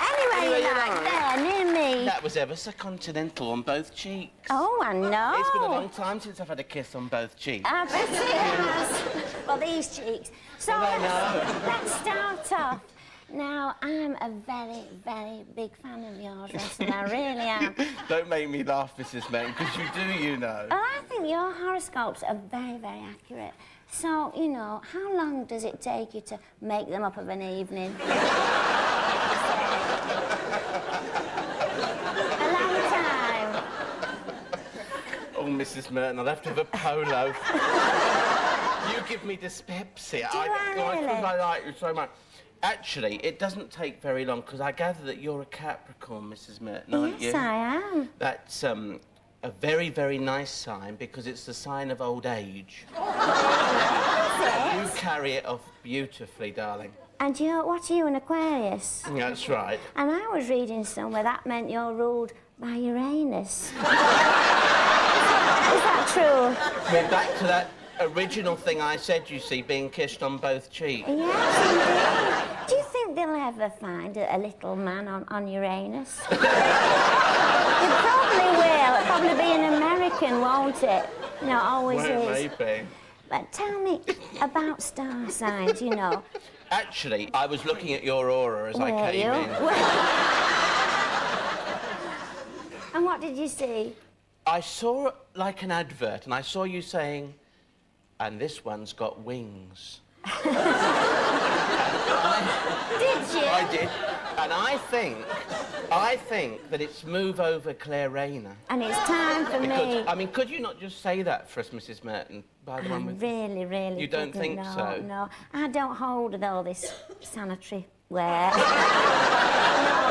Anyway, you like there, near me. That was ever so continental on both cheeks. Oh, I know. It's been a long time since I've had a kiss on both cheeks. I bet it has. Well, these cheeks. So let's start off. Now, I'm a very, very big fan of yours, Russell. I really am. Don't make me laugh, Mrs. Merton, because you do, you know. Well, I think your horoscopes are very, very accurate. So, you know, how long does it take you to make them up of an evening? A long time. Oh, Mrs. Merton, I'll have to have a polo. You give me dyspepsia. I like you so much. Actually, it doesn't take very long, because I gather that you're a Capricorn, Mrs. Merton, aren't you? Yes, I am. That's a very, very nice sign, because it's the sign of old age. You carry it off beautifully, darling. And you know, what are you, an Aquarius? That's right. And I was reading somewhere that meant you're ruled by Uranus. Is that true? We're back to that original thing I said, you see, being kissed on both cheeks. Yes, indeed. Do you think they'll ever find a little man on Uranus? They probably will. It'll probably be an American, won't it? You know, it always Well, is. maybe. But tell me about star signs, you know. Actually, I was looking at your aura as I came in. And what did you see? I saw, like, an advert, and I saw you saying, and this one's got wings. Did you? I did. And I think that it's move over Claire Rayner. And it's time for me. I mean, could you not just say that for us, Mrs. Merton? By the one with... Really, really. You don't think no, so? No, I don't hold with all this sanitary wear. No,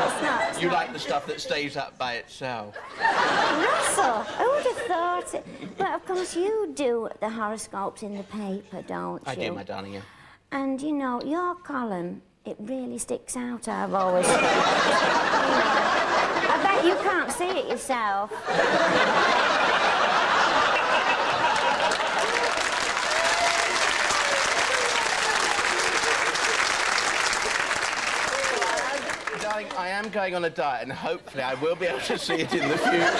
it's not. You like the stuff that stays up by itself. Russell, who would have thought it? But of course you do the horoscopes in the paper, don't you? I do, my darling, yeah. And you know, your column, it really sticks out, I've always said. I bet you can't see it yourself. Darling, I am going on a diet, and hopefully I will be able to see it in the future.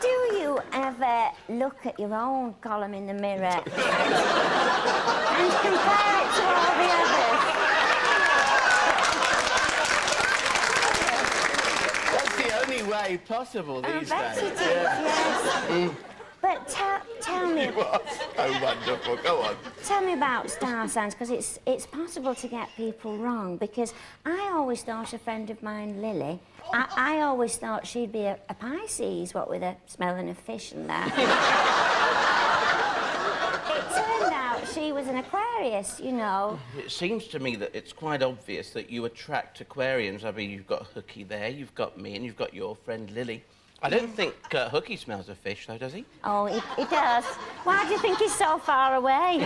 Do you ever look at your own column in the mirror and compare it to all the others? That's the only way possible these bet days. it is, yes. But tell me... You are so wonderful. Go on. Tell me about star signs, because it's possible to get people wrong, because I always thought a friend of mine, Lily, I always thought she'd be a Pisces, what with her smelling of fish and that. It turned out she was an Aquarius, you know. It seems to me that it's quite obvious that you attract Aquarians. I mean, you've got Hooky there, you've got me, and you've got your friend Lily. I don't think Hooky smells of fish, though, does he? Oh, he does. Why do you think he's so far away?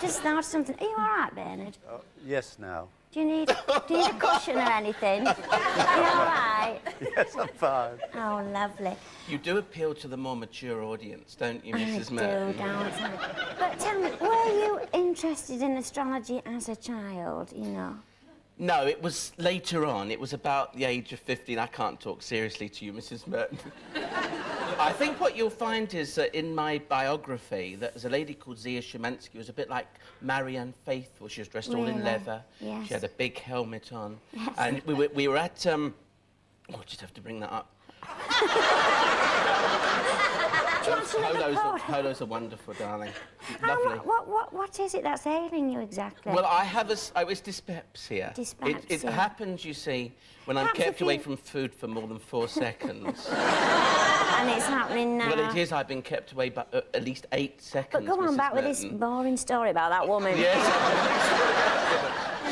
Just start something. Are you all right, Bernard? Yes, now. Do you need a cushion or anything? Are you all right? Yes, I'm fine. Oh, lovely. You do appeal to the more mature audience, don't you, Mrs. I Merton? do, don't I? But tell me, were you interested in astrology as a child, you know? No, it was later on. It was about the age of 15. I can't talk seriously to you, Mrs. Merton. I think what you'll find is that in my biography, that there's a lady called Zia Szymanski who was a bit like Marianne Faithfull. She was dressed all in leather. Yes. She had a big helmet on. Yes. And we were at... Oh, just have to bring that up. Polos are wonderful, darling. Lovely. What is it that's ailing you exactly? Well, it's dyspepsia. Dyspepsia. It happens, you see, when I'm kept away from food for more than 4 seconds. And it's happening now. Well, it is. I've been kept away by at least 8 seconds. But go on, Mrs. back Merton. with this boring story about that woman. Yes.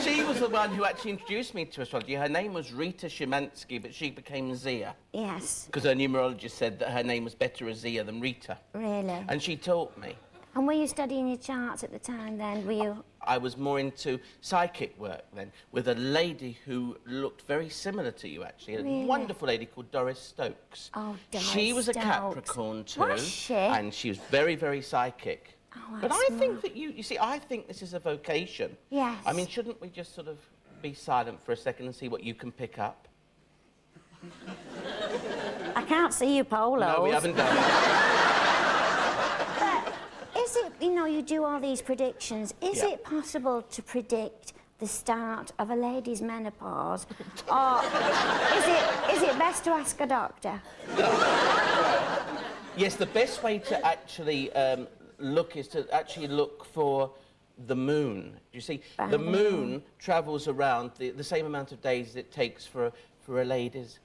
She was the one who actually introduced me to astrology. Her name was Rita Szymanski, but she became Zia. Yes. Because her numerologist said that her name was better as Zia than Rita. Really? And she taught me. And were you studying your charts at the time then, were you? I was more into psychic work then, with a lady who looked very similar to you, actually. Really? A wonderful lady called Doris Stokes. Oh, Doris She was a Stokes. Capricorn too. Was she? And she was very, very psychic. Oh, but that's I think smart. that you see, I think this is a vocation. Yes. I mean, shouldn't we just sort of be silent for a second and see what you can pick up? I can't see you polos. No, we haven't done it. But is it, you know, you do all these predictions, is Yeah. it possible to predict the start of a lady's menopause? Or is it best to ask a doctor? Yes, the best way to actually look is to actually look for the moon. You see, the moon travels around the same amount of days as it takes for a lady's.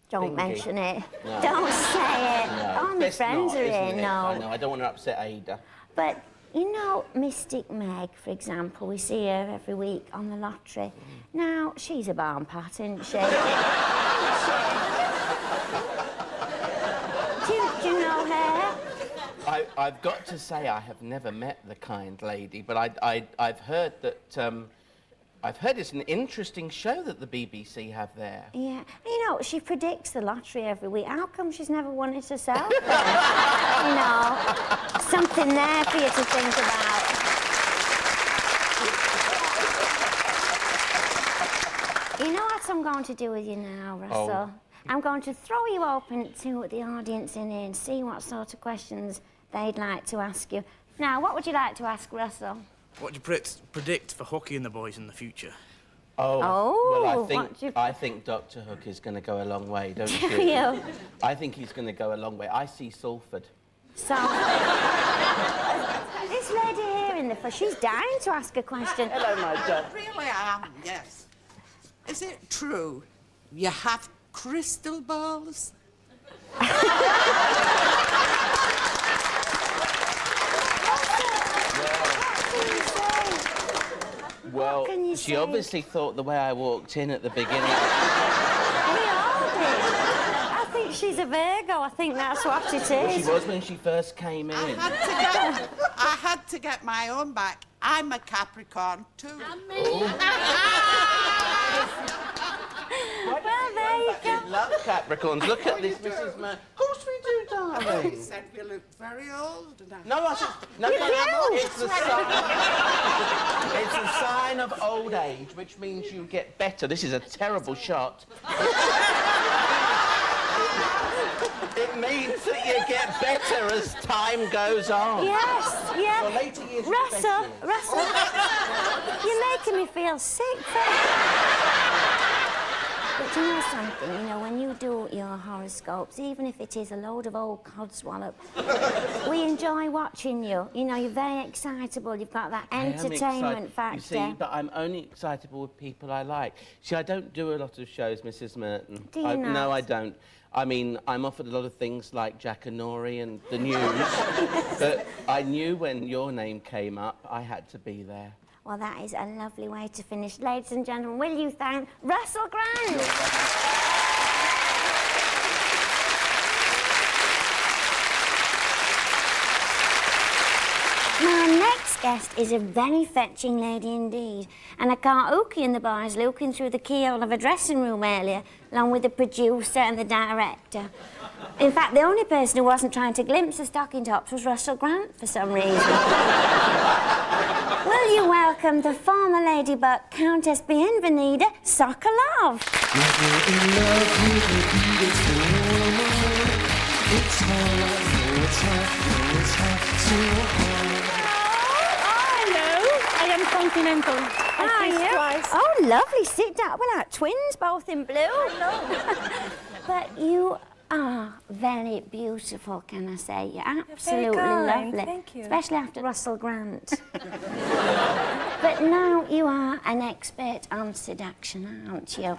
Don't thingy. mention it. No. Don't say it. No, All my best friends not, are isn't in, it? no. I know, I don't want to upset Ada. But, you know, Mystic Meg, for example, we see her every week on the lottery. Now, she's a barn pat, isn't she? do you know her? I've got to say I have never met the kind lady, but I've heard that I've heard it's an interesting show that the BBC have there. Yeah, you know, she predicts the lottery every week. How come she's never won it herself? You know, something there for you to think about. You know what I'm going to do with you now, Russell? Oh. I'm going to throw you open to the audience in here and see what sort of questions they'd like to ask you. Now, what would you like to ask Russell? What do you predict for hockey and the boys in the future? Oh, Oh, well, I think Dr. Hook is going to go a long way, don't you? Do you? I think he's going to go a long way. I see Salford. So, this lady here in the front, she's dying to ask a question. Hello, my dog. Really, I am, yes. Is it true you have crystal balls? Well, she obviously thought the way I walked in at the beginning. I think she's a Virgo. I think that's what it is. Well, she was when she first came in. I had to get my own back. I'm a Capricorn too. Well, there you go. I love Capricorns. Look at this, Mrs. Merton. Of course we do, darling. You said we look very old now. No, I said... No, it's a sign of old age, which means you get better. This is a terrible shot. It means that you get better as time goes on. Yes, yeah. For later years, Russell, you're making me feel sick. But you know something, you know, when you do your horoscopes, even if it is a load of old codswallop, we enjoy watching you. You know, you're very excitable, you've got that entertainment factor. You see, but I'm only excitable with people I like. See, I don't do a lot of shows, Mrs. Merton. Do you not? No, I don't. I mean, I'm offered a lot of things like Jack and Nori and the news, but I knew when your name came up, I had to be there. Well, that is a lovely way to finish. Ladies and gentlemen, will you thank Russell Grant? My next guest is a very fetching lady indeed, and I caught Ookie and the boys looking through the keyhole of a dressing room earlier, along with the producer and the director. In fact, the only person who wasn't trying to glimpse the stocking tops was Russell Grant for some reason. Will you welcome the former Ladybug, Countess Bienvenida, Sokolov? Hello, I am Continental. Are you? Twice. Oh, lovely. Sit down. Well, like twins, both in blue. But you are very beautiful, can I say? You're absolutely kind. lovely. Thank you. Especially after Russell Grant. But now you are an expert on seduction, aren't you?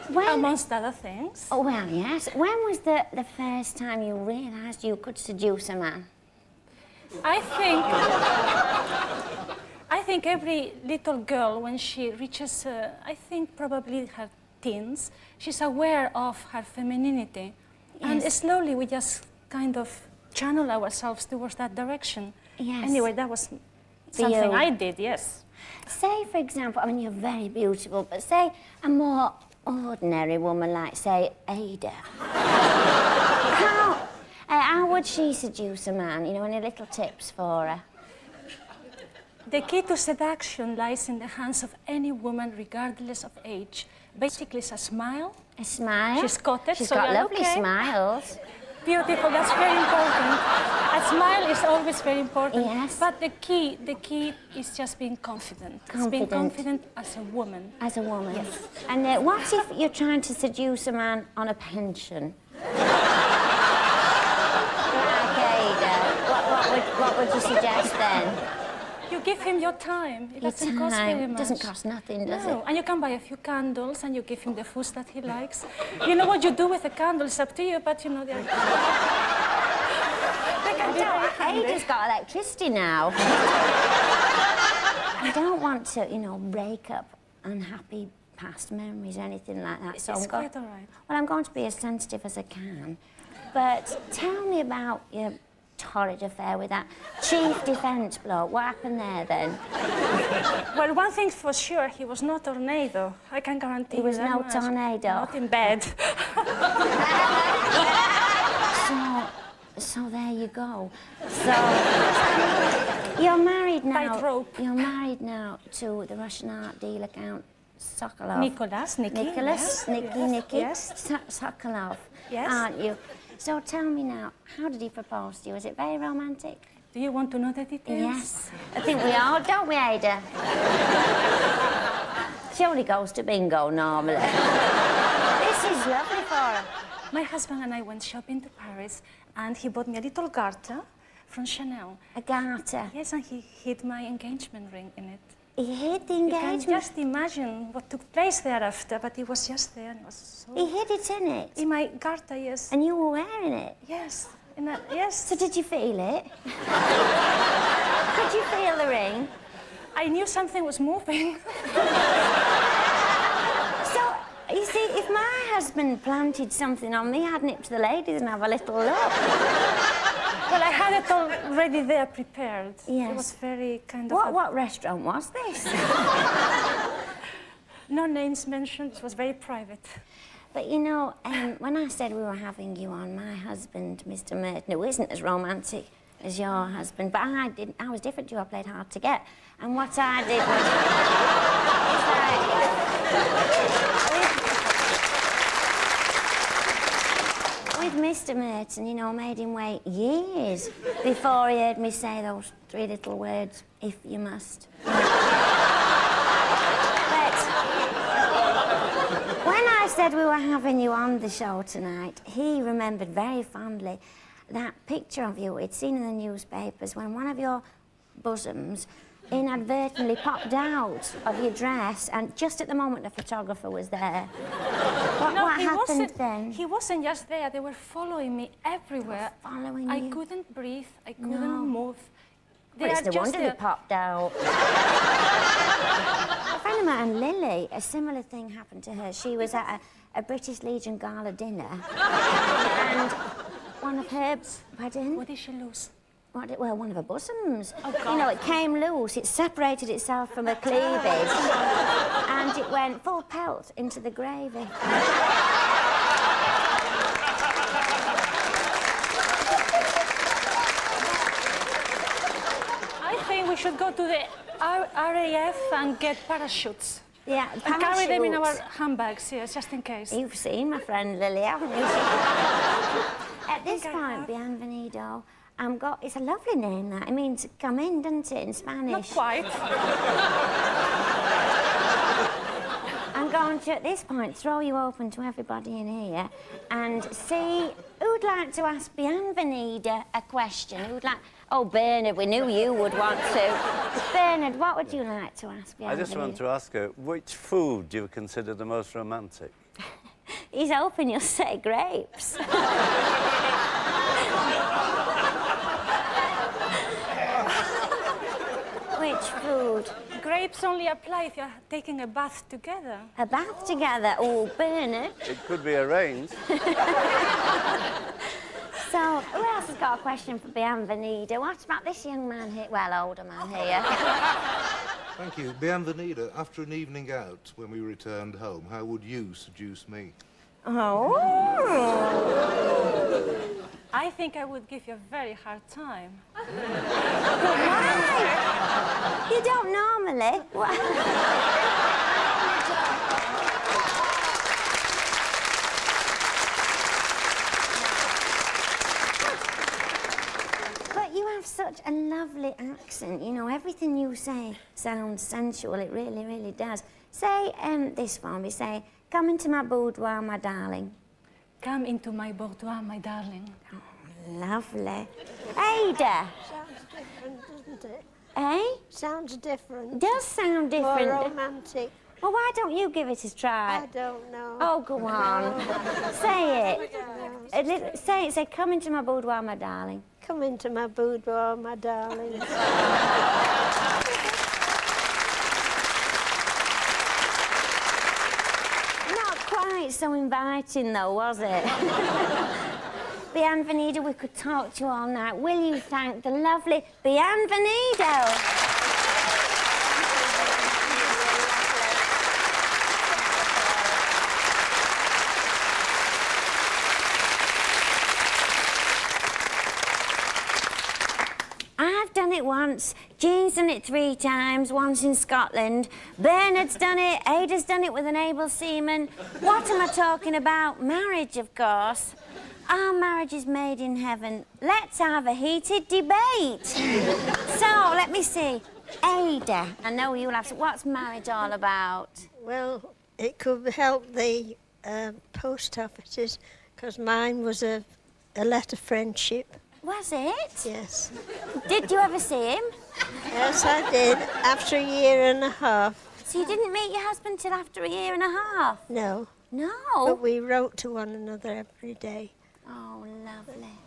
Amongst other things. Oh, well, yes. When was the first time you realised you could seduce a man? I think every little girl, when she reaches, I think probably her teens, she's aware of her femininity. Yes. And slowly we just kind of channel ourselves towards that direction. Yes. Anyway, that was something I did, yes. Say, for example, I mean, you're very beautiful, but say a more ordinary woman like, say, Ada. How would she seduce a man? You know, any little tips for her? The key to seduction lies in the hands of any woman, regardless of age. Basically, it's a smile. A smile? She's got it. She's so got you're lovely okay. smiles. Beautiful, that's very important. A smile is always very important. Yes. But the key is just being confident. It's being confident as a woman. As a woman? Yes. And what if you're trying to seduce a man on a pension? What would you suggest then? You give him your time. It doesn't cost very much. It doesn't cost nothing, does it? And you can buy a few candles and you give him the foods that he likes. You know what you do with the candles, it's up to you, but you know they're... Ada's got electricity now. I don't want to, you know, break up unhappy past memories or anything like that. It's quite all right. Well, I'm going to be as sensitive as I can. But tell me about your torrid affair with that chief defence bloke. What happened there, then? Well, one thing for sure, he was no tornado. I can guarantee He you was that no much. tornado? Not in bed. So there you go. So you're married now. Tightrope. You're married now to the Russian art dealer Count Sokolov. Nicholas, Nicky. Nicholas, Yes. Nicky, Yes. Nicky. Yes. Sokolov. Yes. Aren't you? So tell me now, how did he propose to you? Was it very romantic? Do you want to know the details? Yes. I think we all, don't we, Ada? She only goes to bingo normally. This is lovely for her. My husband and I went shopping to Paris, and he bought me a little garter from Chanel. A garter? Yes, and he hid my engagement ring in it. He hid the You engagement? can just imagine what took place thereafter, but it was just there, and it was so... He hid it in it? In my garter, yes. And you were wearing it? Yes. Yes. So did you feel it? Could you feel the ring? I knew something was moving. So, you see, if my husband planted something on me, I'd nip to the ladies and have a little look. Well, I had it already there prepared. Yes. It was very kind of... What restaurant was this? No names mentioned. It was very private. But, you know, when I said we were having you on, my husband, Mr. Merton, who isn't as romantic as your husband, but I was different to you. I played hard to get. And what I did was... with Mr. Merton, you know, made him wait years before he heard me say those 3 little words, if you must. When I said we were having you on the show tonight, he remembered very fondly that picture of you he'd seen in the newspapers when one of your bosoms inadvertently popped out of your dress, and just at the moment the photographer was there. What happened then? He wasn't just there. They were following me everywhere. Following I you? couldn't breathe. I couldn't move. Well, it's no wonder they popped out. A friend of mine, Lily, a similar thing happened to her. She was at a British Legion gala dinner, and one of her... Pardon? What did she lose? Well, one of her bosoms. Oh, God. You know, it came loose, it separated itself from her cleavage, and it went full pelt into the gravy. I think we should go to the RAF and get parachutes. Yeah, and carry them in our parachutes. handbags, yes, just in case. You've seen my friend Lily, haven't you? At this point, Bienvenido, it's a lovely name, that. It means come in, doesn't it, in Spanish? Not quite. I'm going to, at this point, throw you open to everybody in here and see who'd like to ask Bienvenida a question. Who'd like... Oh, Bernard, we knew you would want to. Bernard, what would you like to ask Bienvenida? I just want to ask her, which food do you consider the most romantic? He's hoping you'll say grapes. Which food? Grapes only apply if you're taking a bath together. A bath together? Oh, Bernard. It could be arranged. So, who else has got a question for Bienvenida? What about this young man here? Well, older man here. Thank you. Bienvenida, after an evening out, when we returned home, how would you seduce me? Oh. I think I would give you a very hard time. Why? You don't normally. But you have such a lovely accent. You know, everything you say sounds sensual. It really, really does. Say this for me. Say, come into my boudoir, my darling. Come into my boudoir, my darling. Oh, lovely. Ada. Sounds different, doesn't it? Eh? Sounds different. Does sound different. More romantic. Well, why don't you give it a try? I don't know. Oh, go on. Say it. Say, come into my boudoir, my darling. Come into my boudoir, my darling. Not quite so inviting, though, was it? Bienvenida, we could talk to you all night. Will you thank the lovely Bienvenida? I've done it once, Jean's done it 3 times, once in Scotland. Bernard's done it, Ada's done it with an able seaman. What am I talking about? Marriage, of course. Our marriage is made in heaven. Let's have a heated debate. So, let me see. Ada, I know you'll have... What's marriage all about? Well, it could help the post offices, because mine was a letter friendship. Was it? Yes. Did you ever see him? Yes, I did, after a year and a half. So you didn't meet your husband till after a year and a half? No. No? But we wrote to one another every day. Oh, lovely.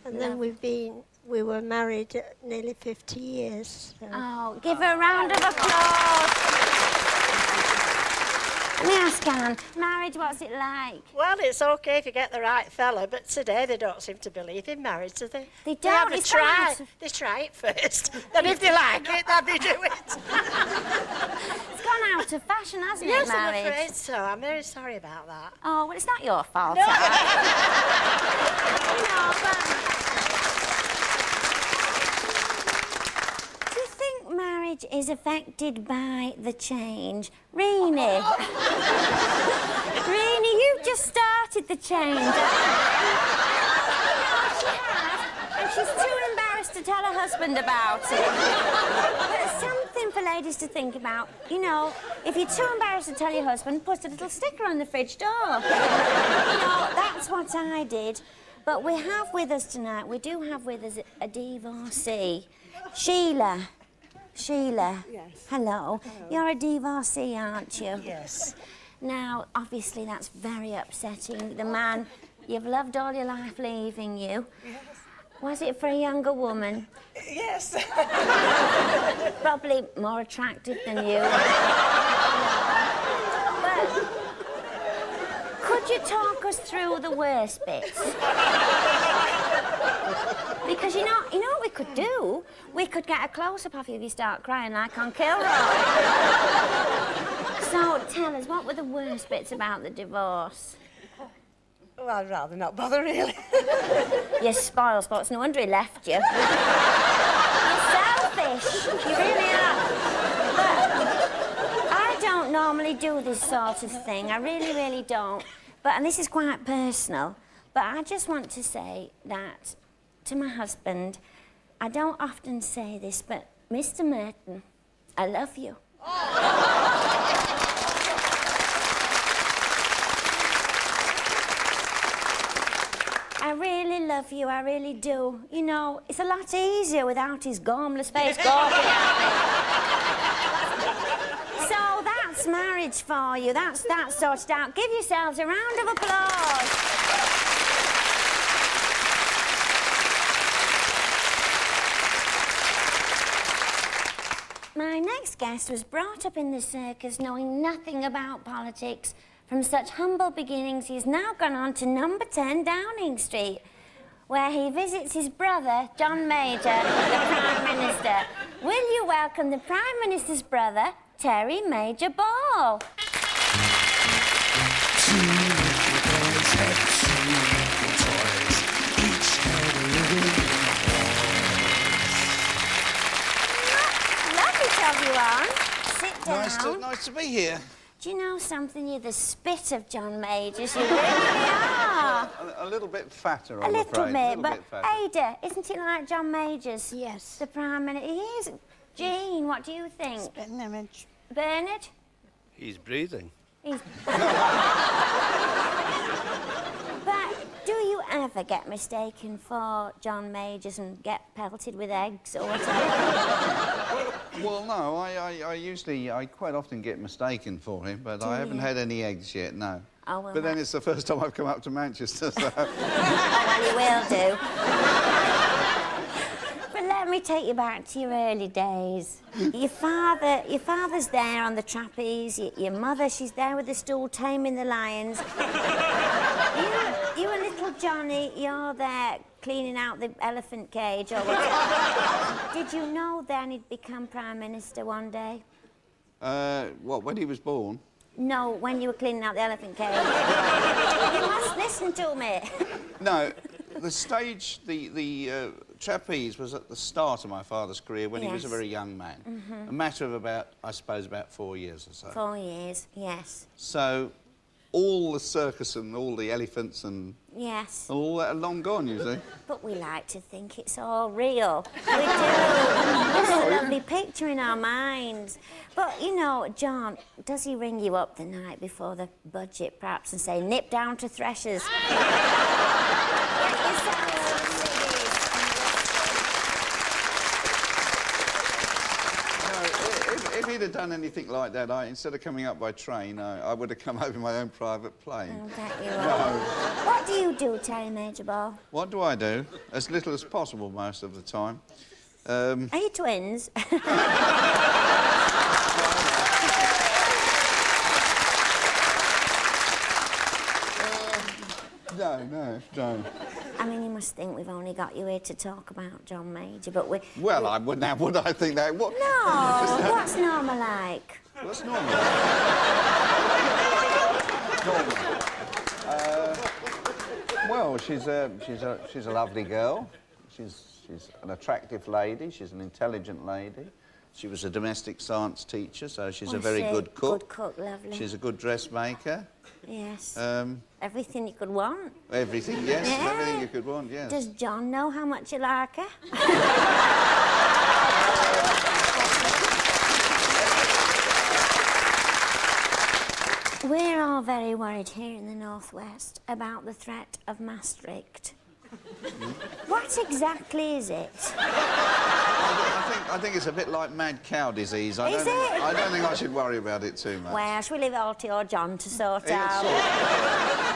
And then we were married nearly 50 years. So. Oh, give her a round of applause. Let me ask Anne, marriage, what's it like? Well, it's OK if you get the right fella, but today they don't seem to believe in marriage, do they? They They don't. have a try. They try it first. Then if they like it, then they do it. It's gone out of fashion, hasn't Yes, it, marriage? I'm afraid so. I'm very sorry about that. Oh, well, it's not your fault. No. Do you think marriage is affected by the change? Rini? Rini, you've just started the change. And she's too embarrassed to tell her husband about it. But it's something for ladies to think about. You know, if you're too embarrassed to tell your husband, put a little sticker on the fridge door. You know, that's what I did. But we have with us tonight, we do have with us a divorcee. Sheila. Sheila. Yes. Hello. You're a divorcee, aren't you? Yes. Now, obviously, that's very upsetting. The man you've loved all your life leaving you. Yes. Was it for a younger woman? Yes. Probably more attractive than you. But could you talk us through the worst bits? Because you know what we could do? We could get a close-up of you if you start crying like on Kilroy. So tell us, what were the worst bits about the divorce? Well, I'd rather not bother, really. You spoil spots, no wonder he left you. You're selfish, you really are. But I don't normally do this sort of thing, I really, really don't. And this is quite personal, but I just want to say that to my husband, I don't often say this, but Mr. Merton, I love you. I really love you, I really do. You know, it's a lot easier without his gormless face gawping at me. So that's marriage for you, that's sorted out. Give yourselves a round of applause. My next guest was brought up in the circus knowing nothing about politics. From such humble beginnings, he's now gone on to number 10 Downing Street, where he visits his brother, John Major, the Prime Minister. Will you welcome the Prime Minister's brother, Terry Major Ball? Lovely to have you on. Sit down. Nice to be here. Do you know something? You're the spit of John Majors. You really are. A little bit fatter, A I'm little afraid. bit, A but bit fatter. Ada, isn't it like John Majors? Yes. The Prime Minister. He is. Jean, what do you think? Spitting image. Bernard? He's breathing. He's... But do you ever get mistaken for John Majors and get pelted with eggs or whatever? Well, no, I quite often get mistaken for him, but Do I haven't you? had any eggs yet, no. Oh, well, But then it's the first time I've come up to Manchester, so... Oh, well, he will do. But let me take you back to your early days. Your father's there on the trapeze. Your mother, she's there with the stool taming the lions. You were little Johnny, you're there cleaning out the elephant cage or whatever. Did you know then he'd become Prime Minister one day? What, when he was born? No, when you were cleaning out the elephant cage. You must listen to me. No, the stage, the trapeze was at the start of my father's career when he was a very young man. A matter of about, I suppose, about 4 years or so. 4 years, yes. So, all the circus and all the elephants and... Yes. All that are long gone, you see. But we like to think it's all real. We do. It's a lovely picture in our minds. But, you know, John, does he ring you up the night before the budget, perhaps, and say, nip down to Threshers? If he'd have done anything like that, instead of coming up by train, I would have come over in my own private plane. I bet you will. What do you do, Terry Major Ball? What do I do? As little as possible most of the time. Are you twins? No. I mean, you must think we've only got you here to talk about John Major, but we... Well, I wouldn't have, would I think that? What? No, what's normal like? What's normal? Well, she's a lovely girl. She's an attractive lady. She's an intelligent lady. She was a domestic science teacher, so she's a very good cook. Good cook, lovely. She's a good dressmaker. Yes. Everything you could want. Everything, yes. Yeah. Everything you could want, yes. Does John know how much you like her? We're all very worried here in the Northwest about the threat of Maastricht. What exactly is it? I think it's a bit like mad cow disease. I don't think I should worry about it too much. Well, shall we leave it all to your John to sort out?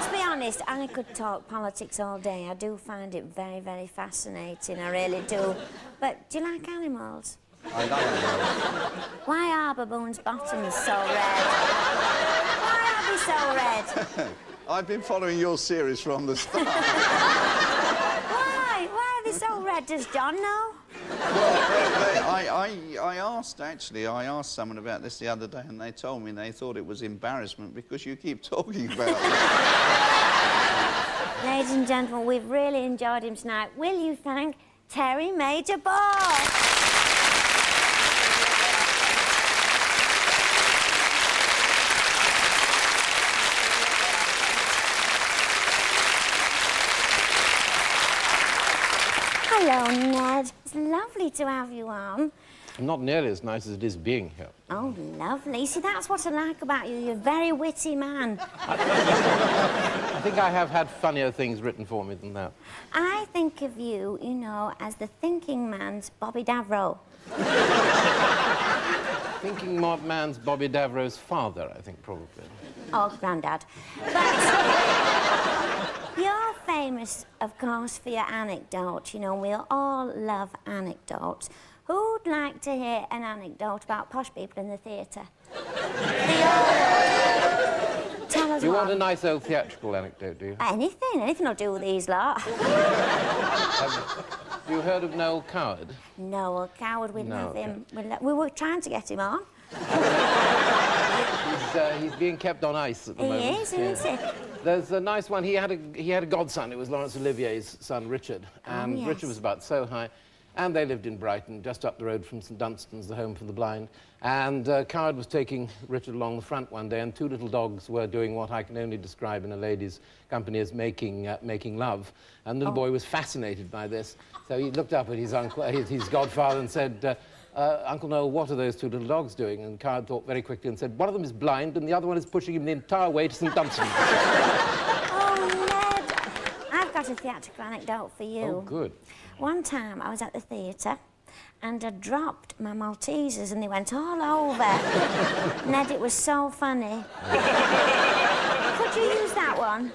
To be honest, I could talk politics all day. I do find it very, very fascinating. I really do. But do you like animals? I like animals. Why are baboons' bottoms so red? Why are they so red? I've been following your series from the start. Why? Why are they so red? Does John know? Well, I asked someone about this the other day, and they told me they thought it was embarrassment because you keep talking about it. Ladies and gentlemen, we've really enjoyed him tonight. Will you thank Terry Major Ball? Hello, Ned. It's lovely to have you on. Not nearly as nice as it is being here. Oh, lovely. See, that's what I like about you. You're a very witty man. I think I have had funnier things written for me than that. I think of you, you know, as the thinking man's Bobby Davro. Thinking man's Bobby Davro's father, I think, probably. Oh, Grandad. But you're famous, of course, for your anecdote. You know, we all love anecdotes. Who'd like to hear an anecdote about posh people in the theatre? Tell us You what. want a nice old theatrical anecdote, do you? Anything will do with these lot. Have you heard of Noel Coward? Noel Coward, we No, love him. We were trying to get him on. He's being kept on ice at the moment. He is, isn't he? There's a nice one. He had a godson. It was Laurence Olivier's son, Richard. And yes. Richard was about so high. And they lived in Brighton, just up the road from St Dunstan's, the home for the blind. And Coward was taking Richard along the front one day, and two little dogs were doing what I can only describe in a lady's company as making love. And the little boy was fascinated by this. So he looked up at his uncle, his godfather, and said, Uncle Noel, what are those two little dogs doing? And Coward thought very quickly and said, one of them is blind, and the other one is pushing him the entire way to St Dunstan's. Oh, Ned, I've got a theatrical anecdote for you. Oh, good. One time I was at the theatre and I dropped my Maltesers and they went all over. Ned, it was so funny. Could you use that one?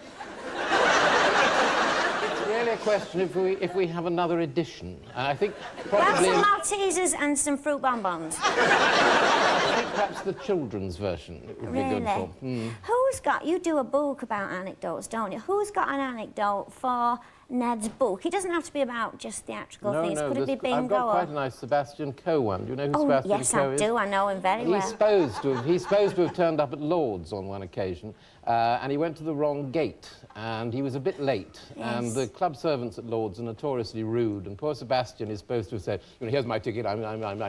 It's really a question if we have another edition. I think probably... Well, some Maltesers and some fruit bonbons. I think perhaps the children's version it would be good for. Who you do a book about anecdotes, don't you? Who's got an anecdote for Ned's book? It doesn't have to be about just theatrical things. Could it be bingo? I've got quite a nice Sebastian Coe one. Do you know who Sebastian Coe is? Yes, I do. I know him very well. He's supposed to have turned up at Lord's on one occasion, and he went to the wrong gate, and he was a bit late. Yes. And the club servants at Lord's are notoriously rude, and poor Sebastian is supposed to have said, you know, here's my ticket, I'm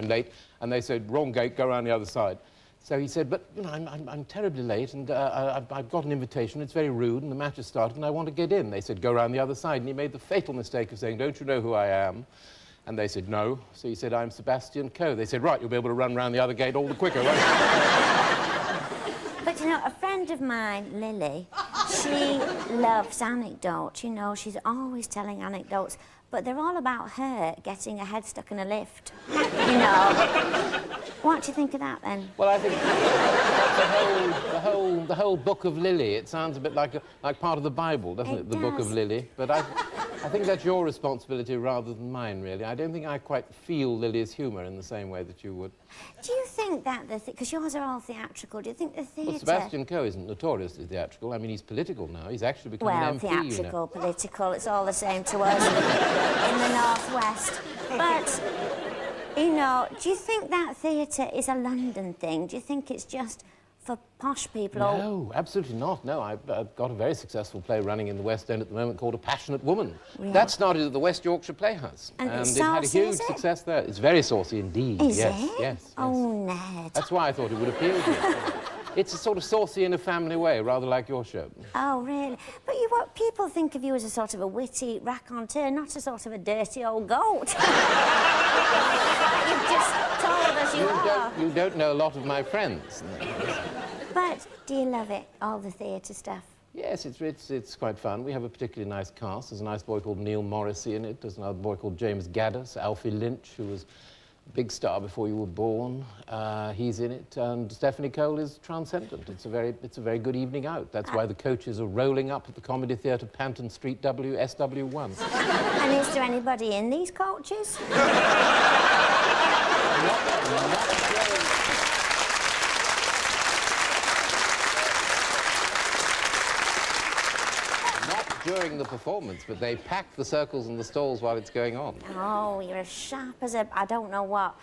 late. And they said, wrong gate, go around the other side. So he said, but, you know, I'm terribly late, and I've got an invitation, it's very rude, and the match has started, and I want to get in. They said, go around the other side, and he made the fatal mistake of saying, don't you know who I am? And they said, no. So he said, I'm Sebastian Coe. They said, right, you'll be able to run round the other gate all the quicker, won't you? But, you know, a friend of mine, Lily, she loves anecdotes, you know, she's always telling anecdotes, but they're all about her getting her head stuck in a lift, you know. What do you think of that, then? Well, I think the whole book of Lily, it sounds a bit like part of the Bible, doesn't it? The book of Lily. But I think that's your responsibility rather than mine, really. I don't think I quite feel Lily's humour in the same way that you would. Do you think that because yours are all theatrical, do you think the theatre... Well, Sebastian Coe isn't notoriously theatrical. I mean, he's political now. He's actually become an MP, theatrical, you know. political, it's all the same to us in the Northwest. But, you know, do you think that theatre is a London thing? Do you think it's just for posh people? No, absolutely not. No, I've got a very successful play running in the West End at the moment called A Passionate Woman. Really? That started at the West Yorkshire Playhouse. And it's it had a saucy, huge is it? success there. It's very saucy indeed. Is yes, it? Yes. Oh, Ned. That's why I thought it would appeal to you. It's a sort of saucy in a family way, rather like your show. Oh, really? But what people think of you as a sort of a witty raconteur, not a sort of a dirty old goat. You've just told us you are. You don't know a lot of my friends. But do you love it, all the theatre stuff? Yes, it's quite fun. We have a particularly nice cast. There's a nice boy called Neil Morrissey in it. There's another boy called James Gaddis, Alfie Lynch, who was a big star before you were born. He's in it, and Stephanie Cole is transcendent. It's a very good evening out. That's why the coaches are rolling up at the Comedy Theatre, Panton Street, SW1. And is there anybody in these coaches? During the performance, but they pack the circles and the stalls while it's going on. Oh, you're as sharp as a... I don't know what.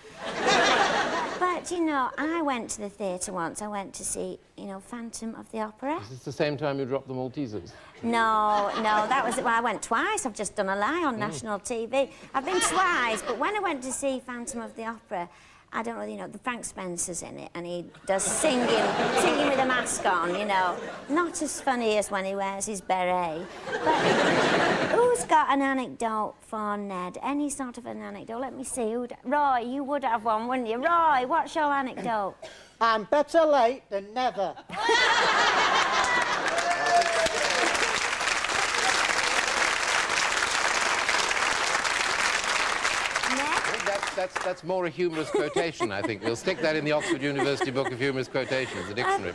But, you know, I went to the theatre once. I went to see, you know, Phantom of the Opera. Is this the same time you dropped the Maltesers? No, that was... Well, I went twice. I've just done a lie on national TV. I've been twice, but when I went to see Phantom of the Opera, I don't know, you know, the Frank Spencer's in it, and he does singing with a mask on, you know. Not as funny as when he wears his beret. But who's got an anecdote for Ned? Any sort of an anecdote? Let me see. Roy, you would have one, wouldn't you? Roy, what's your anecdote? I'm better late than never. That's more a humorous quotation, I think. We'll stick that in the Oxford University Book of Humorous Quotations, the dictionary.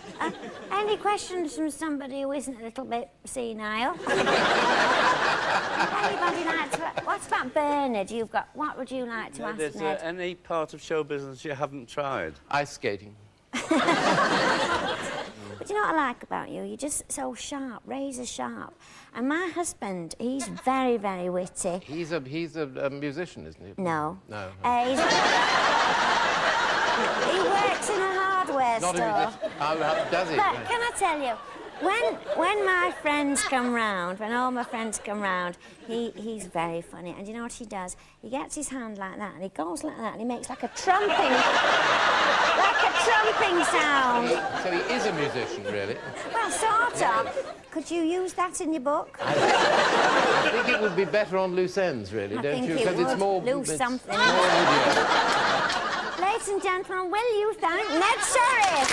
Any questions from somebody who isn't a little bit senile? Anybody like to... What about Bernard? What would you like to ask Ned? Any part of show business you haven't tried? Ice skating. But you know what I like about you? You're just so sharp, razor sharp. And my husband, he's very, very witty. He's a musician, isn't he? No. No. He works in a hardware store. Not a musician. How does he? But can I tell you, when my friends come round, when all my friends come round, he's very funny. And you know what he does? He gets his hand like that, and he goes like that, and he makes like a trumping sound. So he is a musician, really? Well, sort of. Could you use that in your book? I think it would be better on loose ends, really, don't you? Because it's more loose something. More audio. Ladies and gentlemen, will you thank Ned Sherrin?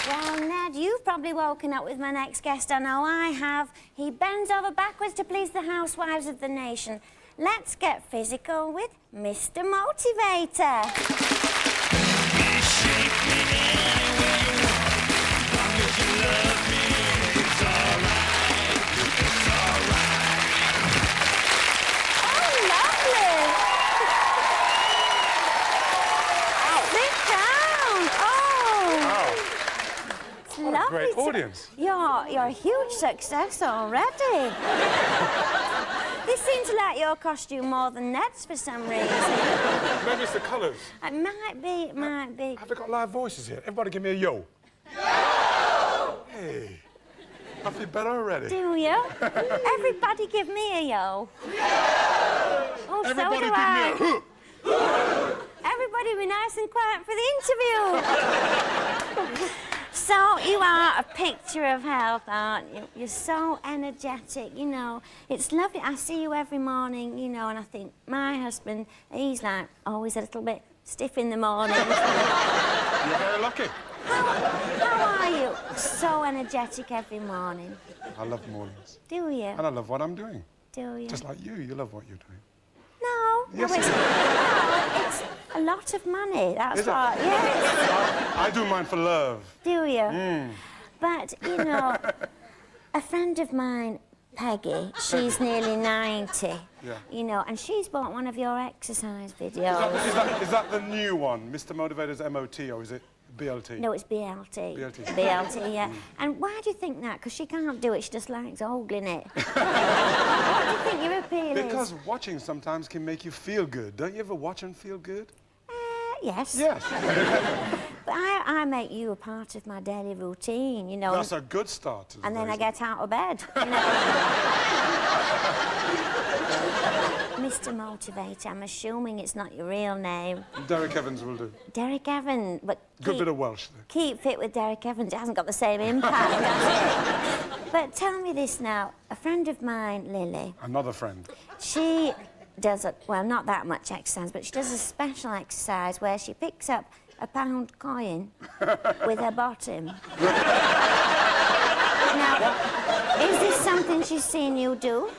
Well, Ned, you've probably woken up with my next guest. I know I have. He bends over backwards to please the housewives of the nation. Let's get physical with Mr. Motivator. Oh, lovely. Brilliant. You're a huge success already. This seems to like your costume more than Ned's for some reason. Maybe it's the colours. It might be, it might be. Have we got live voices here? Everybody give me a yo. Hey, I feel better already. Do you? Everybody give me a yo. Oh, Everybody so do give I. me a huh. Everybody be nice and quiet for the interview. So you are a picture of health, aren't you? You're so energetic, you know. It's lovely. I see you every morning, you know, and I think my husband, he's like always a little bit stiff in the morning. You're very lucky. How are you? So energetic every morning. I love mornings. Do you? And I love what I'm doing. Do you? Just like you love what you're doing. No. Yes, no, it's a lot of money. That's Is it? what. Yes. I do mine for love. Do you? Mm. But you know, a friend of mine, Peggy, she's nearly 90. Yeah. You know, and she's bought one of your exercise videos. Is that the new one, Mr. Motivator's MOT, or is it BLT? No, it's BLT. BLT. BLT, yeah. And why do you think that? Because she can't do it, she just likes ogling it. What do you think your appeal is? Because watching sometimes can make you feel good. Don't you ever watch and feel good? Yes. Yes. But I make you a part of my daily routine, you know. That's a good start. And then I get out of bed, you know. Mr. Motivator, I'm assuming it's not your real name. Derek Evans will do. Derek Evans, but Good bit of Welsh there. keep fit with Derek Evans. It hasn't got the same impact, has it? But tell me this now. A friend of mine, Lily, Another friend. she does, well, not that much exercise, but she does a special exercise where she picks up a £1 coin with her bottom. Now, is this something she's seen you do?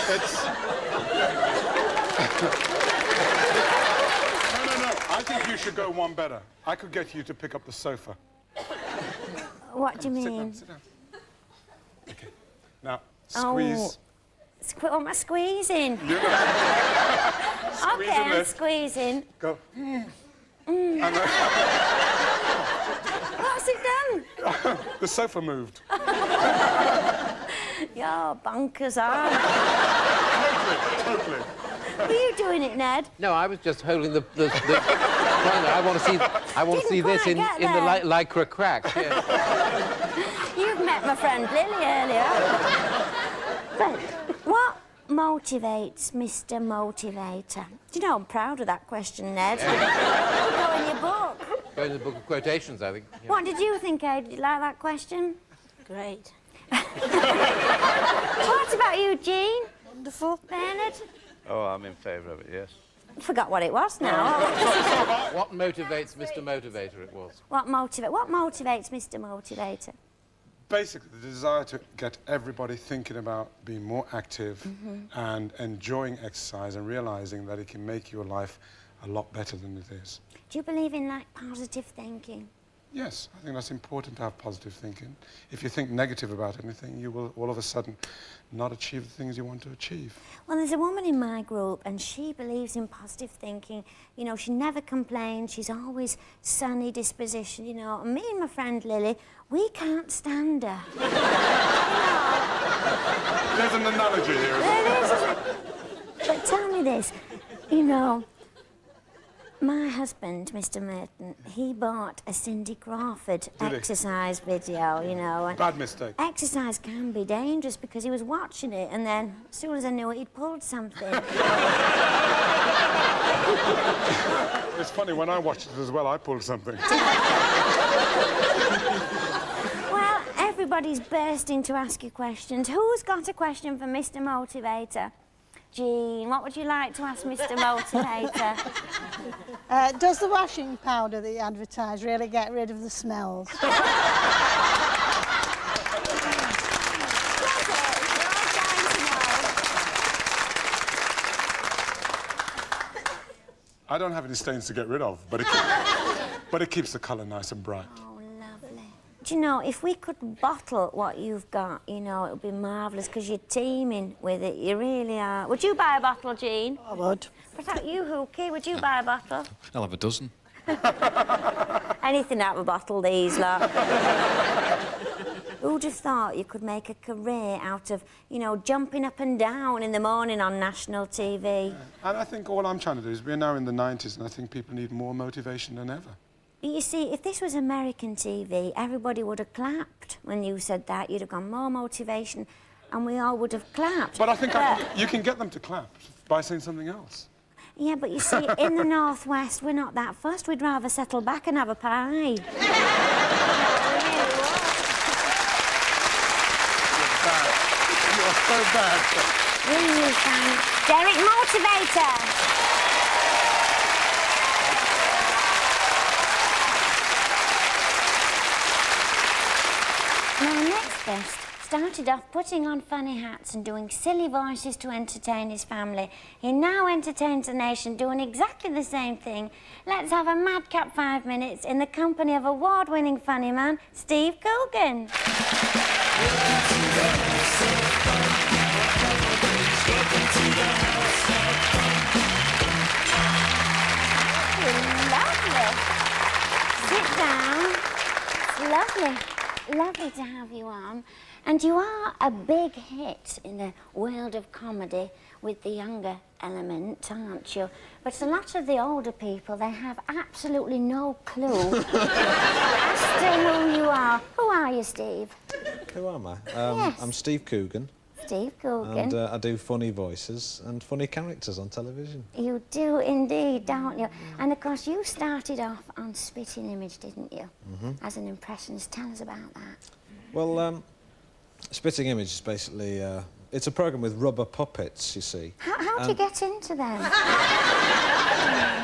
It's... No. I think you should go one better. I could get you to pick up the sofa. What do you mean? Sit down. Okay. Now, squeeze. What am I squeezing? Squeeze Okay, and I'm lift. squeezing. Go. And And what's it done? the sofa moved. You're bonkers, aren't Totally. you? Were you doing it, Ned? No, I was just holding the I want to see this in quite the get there. lycra crack. Yes. You've met my friend Lily earlier. But what motivates Mr. Motivator? Do you know, I'm proud of that question, Ned. It'll go in your book. Go in the book of quotations, I think. Yeah. What did you think, Ed? Did you like that question? Great. What about you, Jean? Wonderful. Bernard? Oh, I'm in favour of it, yes. Forgot what it was now. What motivates Mr. Motivator it was? What motivates Mr. Motivator? Basically, the desire to get everybody thinking about being more active and enjoying exercise and realising that it can make your life a lot better than it is. Do you believe in, like, positive thinking? Yes, I think that's important to have positive thinking. If you think negative about anything, you will all of a sudden not achieve the things you want to achieve. Well, there's a woman in my group and she believes in positive thinking. You know, she never complains, she's always sunny disposition, you know. And me and my friend Lily, we can't stand her. There's an analogy here. There is, isn't it? But tell me this, you know, my husband, Mr. Merton, he bought a Cindy Crawford Did he? exercise video, you know. And Bad mistake. exercise can be dangerous because he was watching it and then, as soon as I knew it, he'd pulled something. It's funny, when I watched it as well, I pulled something. Well, everybody's bursting to ask you questions. Who's got a question for Mr. Motivator? Jean, what would you like to ask Mr. Motivator? Does the washing powder that you advertise really get rid of the smells? I don't have any stains to get rid of, but it keeps the colour nice and bright. Oh, lovely. Do you know, if we could bottle what you've got, you know, it would be marvellous because you're teeming with it. You really are. Would you buy a bottle, Jean? I would. What about you, Hookie? Would you buy a bottle? I'll have a dozen. Anything out of a bottle, these lot. Who'd have thought you could make a career out of, you know, jumping up and down in the morning on national TV? And I think all I'm trying to do is we're now in the 90s, and I think people need more motivation than ever. You see, if this was American TV, everybody would have clapped when you said that. You'd have gone, more motivation, and we all would have clapped. But I think you can get them to clap by saying something else. Yeah, but you see, in the Northwest, we're not that fussed. We'd rather settle back and have a pie. You're so bad. Really, thanks. Derek Motivator. Now, next guest started off putting on funny hats and doing silly voices to entertain his family. He now entertains the nation doing exactly the same thing. Let's have a madcap 5 minutes in the company of award-winning funny man, Steve Coogan. Lovely. Sit down. It's lovely. Lovely to have you on. And you are a big hit in the world of comedy with the younger element, aren't you? But a lot of the older people, they have absolutely no clue as to who you are. Who are you, Steve? Who am I? Yes. I'm Steve Coogan. Steve Coogan. And I do funny voices and funny characters on television. You do indeed, don't you? And of course, you started off on Spitting Image, didn't you? As an impressionist. Tell us about that. Well, Spitting Image is basically... it's a programme with rubber puppets, you see. How do you get into them?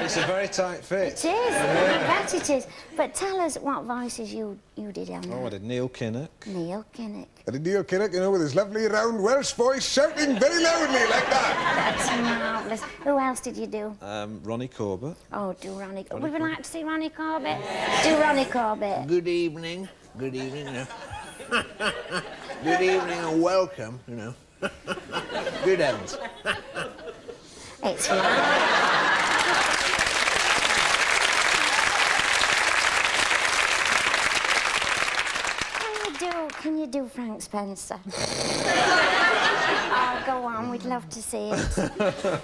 It's a very tight fit. It is. I bet it is. But tell us what voices you did on that. Oh, I did Neil Kinnock. Neil Kinnock. I did Neil Kinnock, you know, with his lovely round Welsh voice shouting very loudly like that. That's marvellous. Who else did you do? Ronnie Corbett. Oh, do Ronnie Corbett. We would like to see Ronnie Corbett. Do Ronnie Corbett. Good evening. Good evening, you know. Good evening and welcome, you know. Good heavens. It's fine. Can you do Frank Spencer? Oh, go on, we'd love to see it.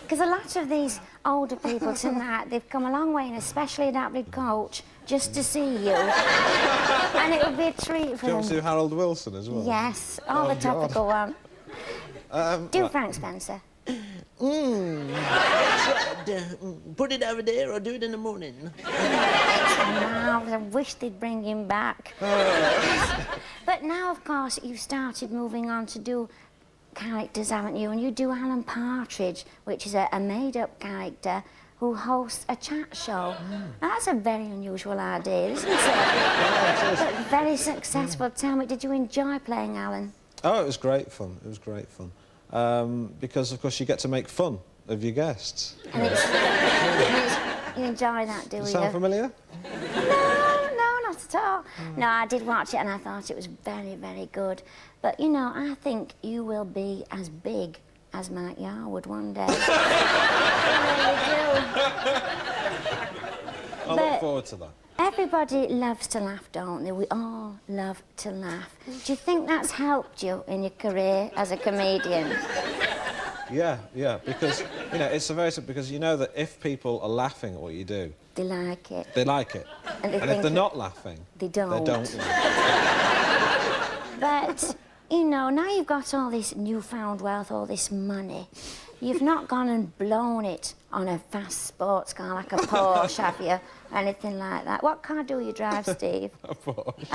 Because a lot of these older people tonight, they've come a long way in a specially adapted coach just to see you. And it would be a treat for them. Do you want to do Harold Wilson as well? Yes, all the topical one. Do right. Frank Spencer. Put it over there or do it in the morning. I wish they'd bring him back. But now, of course, you've started moving on to do characters, haven't you? And you do Alan Partridge, which is a made-up character who hosts a chat show. Now, that's a very unusual idea, isn't it? But very successful. Tell me, did you enjoy playing Alan? Oh, it was great fun. It was great fun. Because, of course, you get to make fun of your guests. And you enjoy that, do you? Sound familiar? No, not at all. No, I did watch it and I thought it was very, very good. But, you know, I think you will be as big as Mike Yarwood one day. I look forward to that. Everybody loves to laugh, don't they? We all love to laugh. Do you think that's helped you in your career as a comedian? Yeah, because, you know, it's a very... Because you know that if people are laughing at what you do... They like it. They like it. And if they're not laughing... They don't. They don't laugh. But, you know, now you've got all this newfound wealth, all this money, you've not gone and blown it on a fast sports car like a Porsche, have you? Anything like that. What car do you drive, Steve? A Porsche.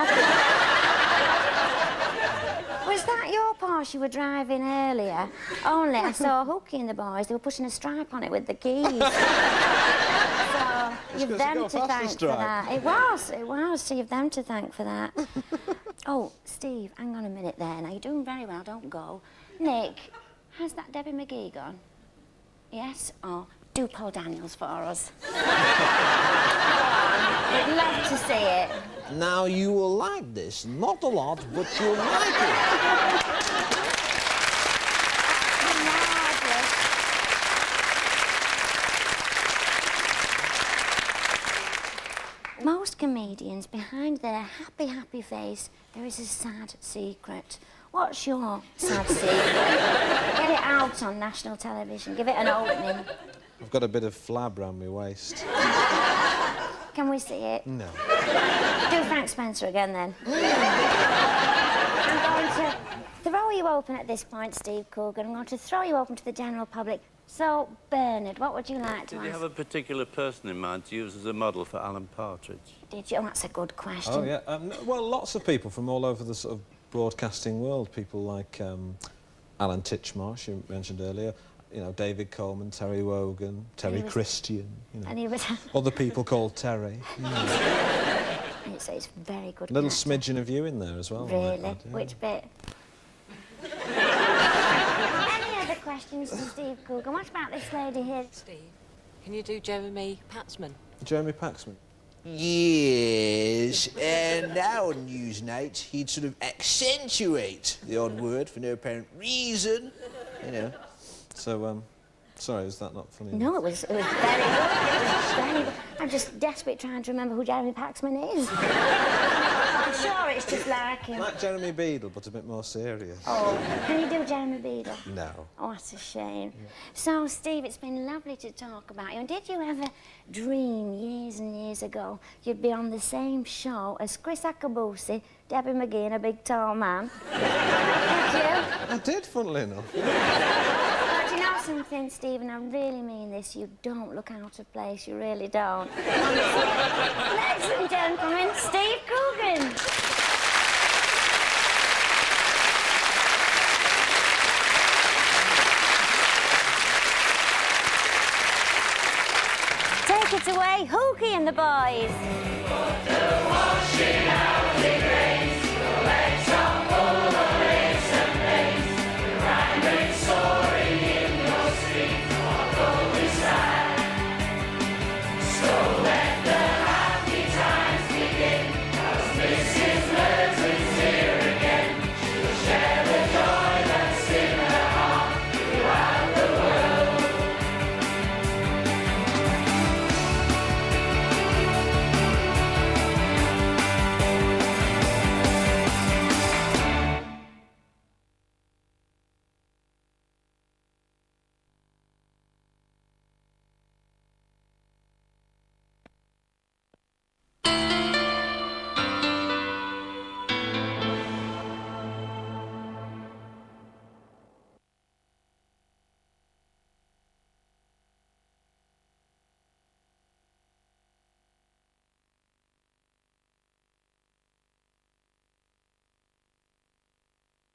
Was that your Porsche you were driving earlier? Only I saw Hooky and the boys, they were putting a stripe on it with the keys. So you've them to thank for that. It was. So you've them to thank for that. Oh, Steve, hang on a minute there. Now, you're doing very well, don't go. Nick, has that Debbie McGee gone? Yes? Oh, do Paul Daniels for us. We'd love to see it. Now you will like this. Not a lot, but you'll like it. comedians, behind their happy, happy face, there is a sad secret. What's your sad secret? Get it out on national television. Give it an opening. I've got a bit of flab round my waist. Can we see it? No. Do Frank Spencer again, then. I'm going to throw you open at this point, Steve Coogan. I'm going to throw you open to the general public. So, Bernard, what would you like to Did ask? you have a particular person in mind to use as a model for Alan Partridge? Did you? Oh, that's a good question. Oh, yeah. Well, lots of people from all over the sort of broadcasting world. People like Alan Titchmarsh, you mentioned earlier. You know, David Coleman, Terry Wogan, Terry Christian. You know, and he was... other people called Terry. You know. It's very good. Little character. smidgen of you in there as well. Really? Like that, yeah. Which bit? Any other questions to Steve Coogan? What about this lady here? Steve, can you do Jeremy Paxman? Jeremy Paxman? Yes, and now on Newsnight, he'd sort of accentuate the odd word for no apparent reason, you know. So, sorry, is that not funny? No, it was very good. It was very good. I'm just desperate trying to remember who Jeremy Paxman is. I'm sure it's just like him. Like Jeremy Beadle, but a bit more serious. Oh, can you do Jeremy Beadle? No. Oh, that's a shame. So, Steve, it's been lovely to talk about you. And did you ever dream years and years ago you'd be on the same show as Chris Akabusi, Debbie McGee and a big tall man? Did you? I did, funnily enough. But you know something, Stephen, I really mean this. You don't look out of place. You really don't. Ladies and gentlemen, Steve Coogan. Take it away, Hookie and the boys.